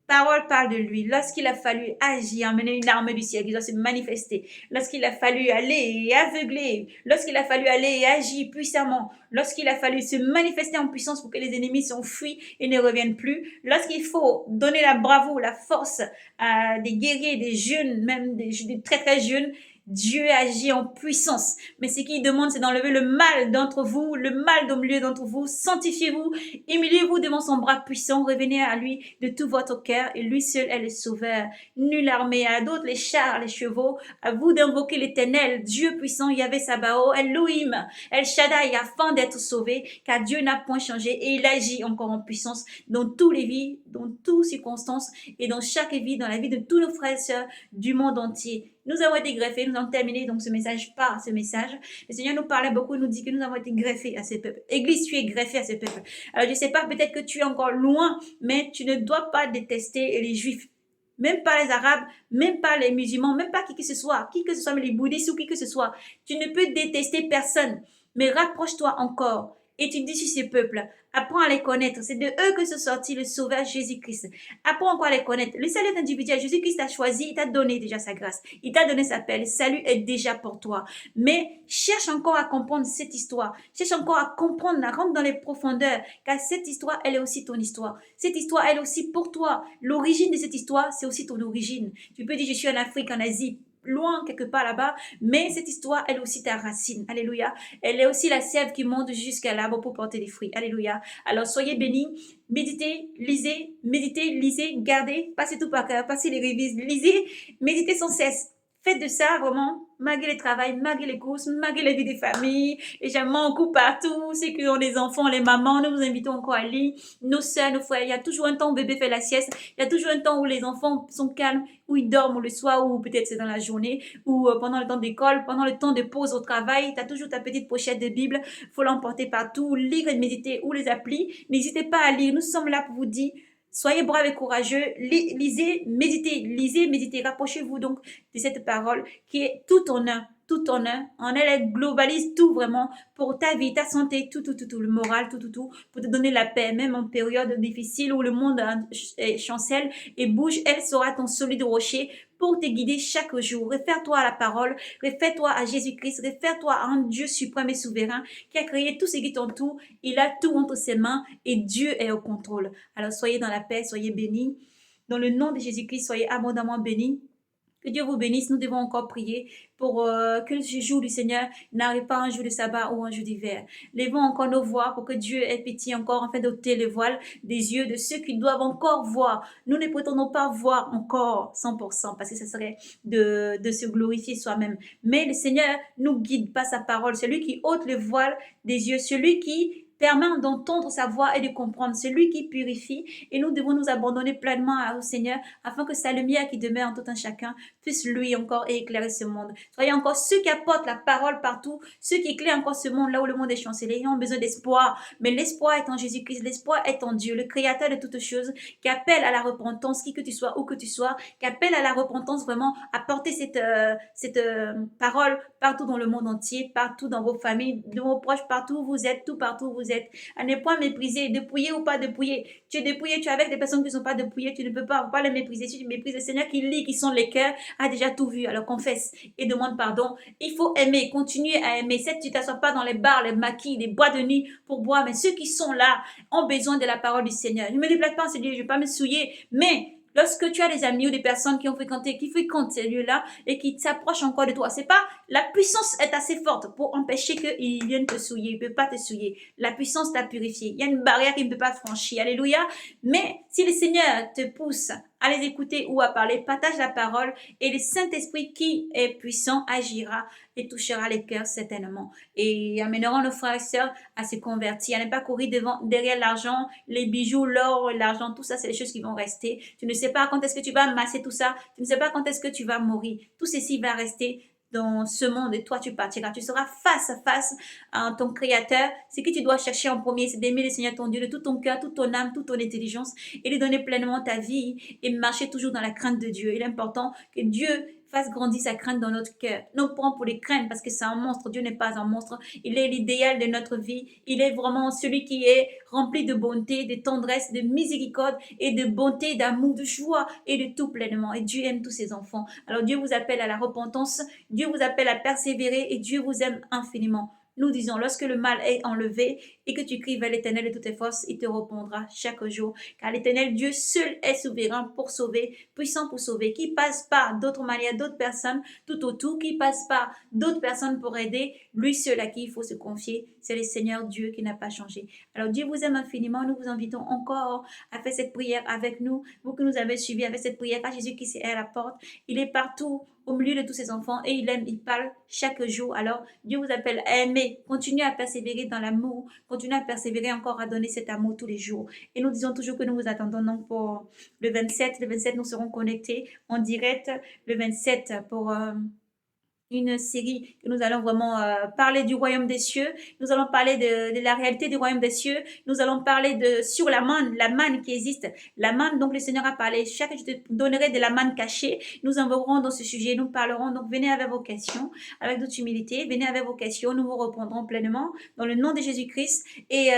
parole parle de lui. Lorsqu'il a fallu agir, emmener une armée du ciel qui doit se manifester, lorsqu'il a fallu aller et aveugler, lorsqu'il a fallu aller et agir puissamment, lorsqu'il a fallu se manifester en puissance pour que les ennemis s'enfuient et ne reviennent plus, lorsqu'il faut donner la bravoure, la force à des guerriers, des jeunes, même des très très jeunes, Dieu agit en puissance. Mais ce qu'il demande, c'est d'enlever le mal d'entre vous, le mal au milieu d'entre vous. Sanctifiez-vous, humiliez-vous devant son bras puissant, revenez à lui de tout votre cœur, et lui seul est le sauveur. Nulle armée, à d'autres les chars, les chevaux, à vous d'invoquer l'Éternel, Dieu puissant, Yahvé Sabaoth, Elohim, El Shaddai, afin d'être sauvé, car Dieu n'a point changé et il agit encore en puissance dans toutes les vies, dans toutes circonstances et dans chaque vie, dans la vie de tous nos frères et sœurs du monde entier. Nous avons été greffés, nous avons terminé donc ce message par ce message. Le Seigneur nous parlait beaucoup, nous dit que nous avons été greffés à ce peuple. Église, tu es greffé à ce peuple. Alors je ne sais pas, peut-être que tu es encore loin, mais tu ne dois pas détester les Juifs. Même pas les Arabes, même pas les musulmans, même pas qui que ce soit, même les bouddhistes ou qui que ce soit. Tu ne peux détester personne, mais rapproche-toi encore. Étudie sur ces peuples. Apprends à les connaître. C'est de eux que se sortit le Sauveur Jésus-Christ. Apprends encore à les connaître. Le salut est individuel. Jésus-Christ t'a choisi. Il t'a donné déjà sa grâce. Il t'a donné sa paix. Le salut est déjà pour toi. Mais cherche encore à comprendre cette histoire. Cherche encore à comprendre, à rentrer dans les profondeurs. Car cette histoire, elle est aussi ton histoire. Cette histoire, elle est aussi pour toi. L'origine de cette histoire, c'est aussi ton origine. Tu peux dire, je suis en Afrique, en Asie, loin quelque part là-bas, mais cette histoire, elle est aussi ta racine. Alléluia. Elle est aussi la sève qui monte jusqu'à l'arbre pour porter des fruits. Alléluia. Alors soyez bénis, méditez, lisez, gardez, passez tout par cœur, passez les révises, lisez, méditez sans cesse. Faites de ça vraiment, malgré le travail, malgré les courses, malgré la vie des familles, les gens manquent partout, ceux qui ont des enfants, les mamans, nous vous invitons encore à lire, nos soeurs, nos frères, il y a toujours un temps où bébé fait la sieste, il y a toujours un temps où les enfants sont calmes, où ils dorment le soir, ou peut-être c'est dans la journée, ou pendant le temps d'école, pendant le temps de pause au travail, tu as toujours ta petite pochette de Bible, faut l'emporter partout, lire et méditer, ou les applis, n'hésitez pas à lire, nous sommes là pour vous dire, soyez braves et courageux, lisez, méditez, rapprochez-vous donc de cette parole qui est tout en un, tout en un. En elle, elle globalise tout vraiment pour ta vie, ta santé, tout, le moral, tout, pour te donner la paix, même en période difficile où le monde chancelle et bouge, elle sera ton solide rocher pour te guider chaque jour. Réfère-toi à la parole, réfère-toi à Jésus-Christ, réfère-toi à un Dieu suprême et souverain qui a créé tout ce qui t'entoure. Il a tout entre ses mains et Dieu est au contrôle. Alors soyez dans la paix, soyez bénis. Dans le nom de Jésus-Christ, soyez abondamment bénis. Que Dieu vous bénisse. Nous devons encore prier pour que ce jour du Seigneur n'arrive pas un jour de sabbat ou un jour d'hiver. Levons encore nos voix pour que Dieu ait pitié encore afin d'ôter le voile des yeux de ceux qui doivent encore voir. Nous ne prétendons pas voir encore 100% parce que ce serait de se glorifier soi-même. Mais le Seigneur nous guide par sa parole. Celui qui ôte le voile des yeux, celui qui permet d'entendre sa voix et de comprendre. C'est lui qui purifie et nous devons nous abandonner pleinement au Seigneur afin que sa lumière qui demeure en tout un chacun puisse lui encore éclairer ce monde. Soyez encore ceux qui apportent la parole partout, ceux qui éclairent encore ce monde là où le monde est chancelé. Ils ont besoin d'espoir, mais l'espoir est en Jésus-Christ, l'espoir est en Dieu, le créateur de toutes choses, qui appelle à la repentance, qui que tu sois, où que tu sois, qui appelle à la repentance vraiment, à porter cette parole partout dans le monde entier, partout dans vos familles, de vos proches, partout où vous êtes, tout partout où vous êtes, à ne point mépriser, dépouiller ou pas dépouiller. Tu es dépouillé, tu es avec des personnes qui ne sont pas dépouillées, tu ne peux pas les mépriser. Si tu méprises le Seigneur qui lit, qui sont les cœurs, a déjà tout vu. Alors confesse et demande pardon. Il faut aimer, continuer à aimer. Certes, tu ne t'assois pas dans les bars, les maquis, les bois de nuit pour boire, mais ceux qui sont là ont besoin de la parole du Seigneur. Je ne me déplace pas en ce lieu, je ne vais pas me souiller, mais lorsque tu as des amis ou des personnes qui fréquentent ces lieux-là et qui s'approchent encore de toi, c'est pas, la puissance est assez forte pour empêcher qu'ils viennent te souiller. Ils ne peuvent pas te souiller. La puissance t'a purifié. Il y a une barrière qu'ils ne peuvent pas franchir. Alléluia. Mais si le Seigneur te pousse à les écouter ou à parler, partage la parole et le Saint-Esprit qui est puissant agira et touchera les cœurs certainement. Et amènera nos frères et sœurs à se convertir, à ne pas courir derrière l'argent, les bijoux, l'or, l'argent, tout ça, c'est des choses qui vont rester. Tu ne sais pas quand est-ce que tu vas amasser tout ça. Tu ne sais pas quand est-ce que tu vas mourir. Tout ceci va rester dans ce monde et toi tu partiras. Tu seras face à face à ton Créateur. Ce que tu dois chercher en premier, c'est d'aimer le Seigneur ton Dieu de tout ton cœur, toute ton âme, toute ton intelligence et lui donner pleinement ta vie et marcher toujours dans la crainte de Dieu. Il est important que Dieu fasse grandir sa crainte dans notre cœur. Non pas pour les craindre parce que c'est un monstre. Dieu n'est pas un monstre. Il est l'idéal de notre vie. Il est vraiment celui qui est rempli de bonté, de tendresse, de miséricorde et de bonté, d'amour, de joie et de tout pleinement. Et Dieu aime tous ses enfants. Alors Dieu vous appelle à la repentance. Dieu vous appelle à persévérer et Dieu vous aime infiniment. Nous disons, lorsque le mal est enlevé et que tu cries vers l'Éternel de toutes tes forces, il te répondra chaque jour. Car l'Éternel, Dieu seul est souverain pour sauver, puissant pour sauver, qui passe par d'autres manières, d'autres personnes tout autour, qui passe par d'autres personnes pour aider, lui seul à qui il faut se confier, c'est le Seigneur Dieu qui n'a pas changé. Alors Dieu vous aime infiniment, nous vous invitons encore à faire cette prière avec nous, vous que nous avez suivi avec cette prière, car Jésus qui est à la porte, il est partout au milieu de tous ses enfants et il aime, il parle chaque jour. Alors Dieu vous appelle à aimer, continuez à persévérer dans l'amour, continuez à persévérer encore à donner cet amour tous les jours. Et nous disons toujours que nous vous attendons donc pour le 27. Le 27, nous serons connectés en direct le 27 pour une série que nous allons vraiment parler du royaume des cieux. Nous allons parler de la réalité du royaume des cieux. Nous allons parler de sur la manne qui existe. La manne, donc le Seigneur a parlé. Chaque je te donnerai de la manne cachée. Nous en verrons dans ce sujet. Nous parlerons. Donc venez avec vos questions, avec toute humilité. Venez avec vos questions. Nous vous répondrons pleinement dans le nom de Jésus-Christ. Et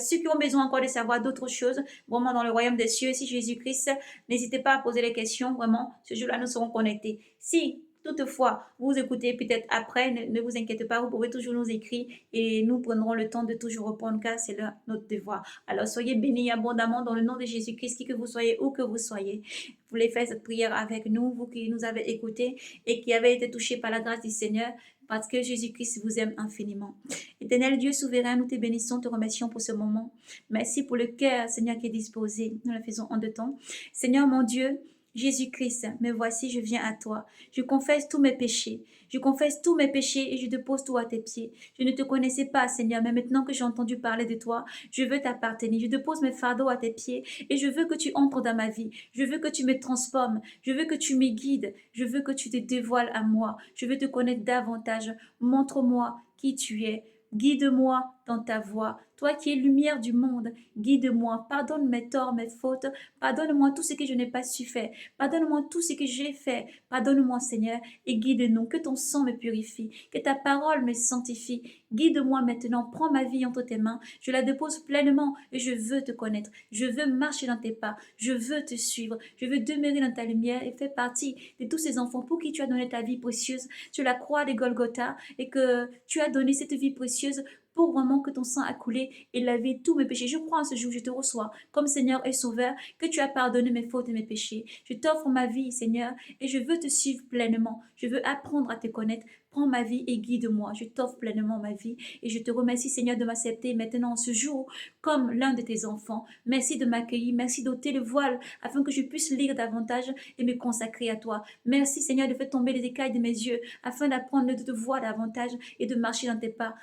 ceux qui ont besoin encore de savoir d'autres choses, vraiment dans le royaume des cieux, si Jésus-Christ, n'hésitez pas à poser les questions. Vraiment, ce jour-là, nous serons connectés. Si toutefois, vous écoutez peut-être après, ne vous inquiétez pas, vous pouvez toujours nous écrire et nous prendrons le temps de toujours répondre car c'est notre devoir. Alors soyez bénis abondamment dans le nom de Jésus-Christ, qui que vous soyez, où que vous soyez. Vous voulez faire cette prière avec nous, vous qui nous avez écoutés et qui avez été touchés par la grâce du Seigneur, parce que Jésus-Christ vous aime infiniment. Éternel Dieu souverain, nous te bénissons, te remercions pour ce moment. Merci pour le cœur, Seigneur, qui est disposé. Nous le faisons en deux temps. Seigneur mon Dieu, Jésus-Christ, me voici, je viens à toi. Je confesse tous mes péchés. Je confesse tous mes péchés et je dépose tout à tes pieds. Je ne te connaissais pas, Seigneur, mais maintenant que j'ai entendu parler de toi, je veux t'appartenir. Je dépose mes fardeaux à tes pieds et je veux que tu entres dans ma vie. Je veux que tu me transformes. Je veux que tu me guides. Je veux que tu te dévoiles à moi. Je veux te connaître davantage. Montre-moi qui tu es. Guide-moi dans ta voie. Toi qui es lumière du monde, guide-moi. Pardonne mes torts, mes fautes. Pardonne-moi tout ce que je n'ai pas su faire. Pardonne-moi tout ce que j'ai fait. Pardonne-moi, Seigneur, et guide-nous. Que ton sang me purifie. Que ta parole me sanctifie. Guide-moi maintenant. Prends ma vie entre tes mains. Je la dépose pleinement et je veux te connaître. Je veux marcher dans tes pas. Je veux te suivre. Je veux demeurer dans ta lumière et faire partie de tous ces enfants pour qui tu as donné ta vie précieuse sur la croix de Golgotha et que tu as donné cette vie précieuse pour vraiment que ton sang a coulé et lavé tous mes péchés. Je crois en ce jour, je te reçois comme Seigneur et Sauveur, que tu as pardonné mes fautes et mes péchés. Je t'offre ma vie, Seigneur, et je veux te suivre pleinement. Je veux apprendre à te connaître. Prends ma vie et guide-moi. Je t'offre pleinement ma vie et je te remercie, Seigneur, de m'accepter maintenant en ce jour comme l'un de tes enfants. Merci de m'accueillir. Merci d'ôter le voile afin que je puisse lire davantage et me consacrer à toi. Merci, Seigneur, de faire tomber les écailles de mes yeux afin d'apprendre de te voir davantage et de marcher dans tes pas.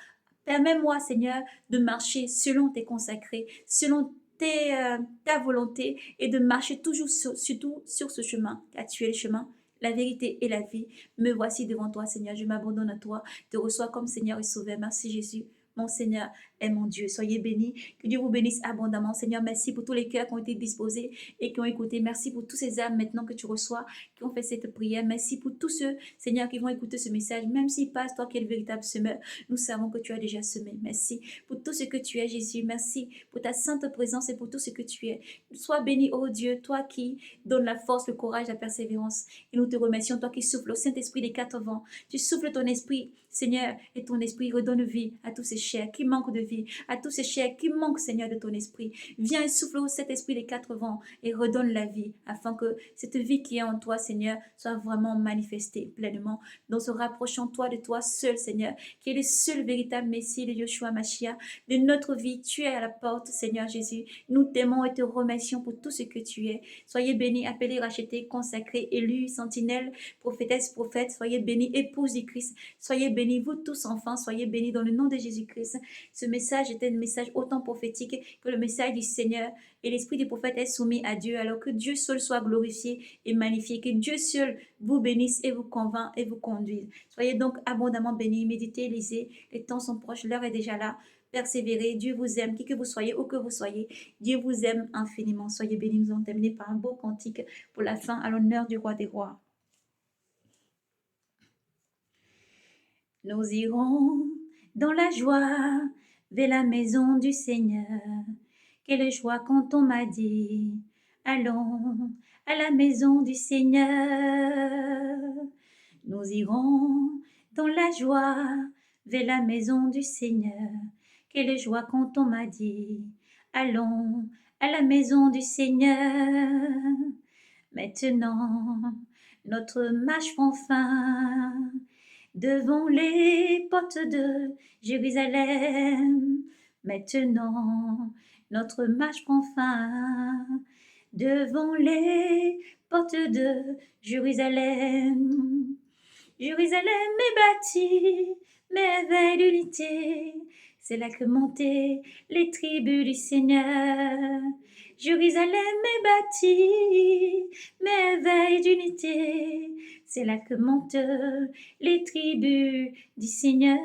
Permets-moi, Seigneur, de marcher selon tes consacrés, selon ta volonté et de marcher toujours surtout sur ce chemin, car tu es le chemin, la vérité et la vie. Me voici devant toi, Seigneur, je m'abandonne à toi, te reçois comme Seigneur et Sauveur. Merci Jésus. Mon Seigneur est mon Dieu. Soyez bénis. Que Dieu vous bénisse abondamment. Seigneur, merci pour tous les cœurs qui ont été disposés et qui ont écouté. Merci pour tous ces âmes maintenant que tu reçois, qui ont fait cette prière. Merci pour tous ceux, Seigneur, qui vont écouter ce message. Même s'ils passent, toi qui es le véritable semeur, nous savons que tu as déjà semé. Merci pour tout ce que tu es, Jésus. Merci pour ta sainte présence et pour tout ce que tu es. Sois béni, ô Dieu, toi qui donnes la force, le courage, la persévérance. Et nous te remercions, toi qui souffles au Saint-Esprit des quatre vents. Tu souffles ton esprit, Seigneur, et ton esprit redonne vie à tous ces chairs qui manquent de vie, à tous ces chairs qui manquent, Seigneur, de ton esprit. Viens et souffle au Saint-Esprit des quatre vents et redonne la vie, afin que cette vie qui est en toi, Seigneur, soit vraiment manifestée pleinement. Donc, se rapprochons-toi de toi seul, Seigneur, qui est le seul véritable Messie de Yeshua Mashiach, de notre vie. Tu es à la porte, Seigneur Jésus. Nous t'aimons et te remercions pour tout ce que tu es. Soyez bénis, appelés, rachetés, consacrés, élus, sentinelles, prophétesses, prophètes. Soyez bénis, épouse du Christ. Soyez bénis, vous tous enfants. Soyez bénis dans le nom de Jésus-Christ. Christ. Ce message était un message autant prophétique que le message du Seigneur. Et l'esprit du prophète est soumis à Dieu. Alors que Dieu seul soit glorifié et magnifié. Que Dieu seul vous bénisse et vous convainc et vous conduise. Soyez donc abondamment bénis. Méditez, lisez. Les temps sont proches. L'heure est déjà là. Persévérez. Dieu vous aime. Qui que vous soyez, où que vous soyez. Dieu vous aime infiniment. Soyez bénis. Nous allons terminer par un beau cantique pour la fin à l'honneur du roi des rois. Nous irons dans la joie vers la maison du Seigneur. Quelle joie quand on m'a dit, allons à la maison du Seigneur. Nous irons dans la joie vers la maison du Seigneur. Quelle joie quand on m'a dit, allons à la maison du Seigneur. Maintenant, notre marche prend fin devant les portes de Jérusalem. Maintenant, notre marche prend fin devant les portes de Jérusalem. Jérusalem est bâtie, merveille d'unité. C'est là que montaient les tribus du Seigneur. Jérusalem est bâtie, merveille d'unité. C'est là que montent les tribus du Seigneur.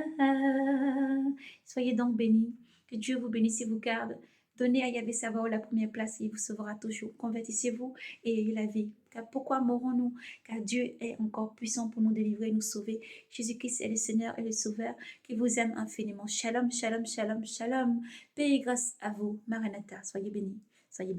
Soyez donc bénis. Que Dieu vous bénisse et vous garde. Donnez à Yahvé Sabaoth la première place et il vous sauvera toujours. Convertissez-vous et ayez la vie. Car pourquoi mourrons-nous? Car Dieu est encore puissant pour nous délivrer et nous sauver. Jésus-Christ est le Seigneur et le Sauveur qui vous aime infiniment. Shalom, shalom, shalom, shalom. Paix et grâce à vous. Maranatha, soyez bénis.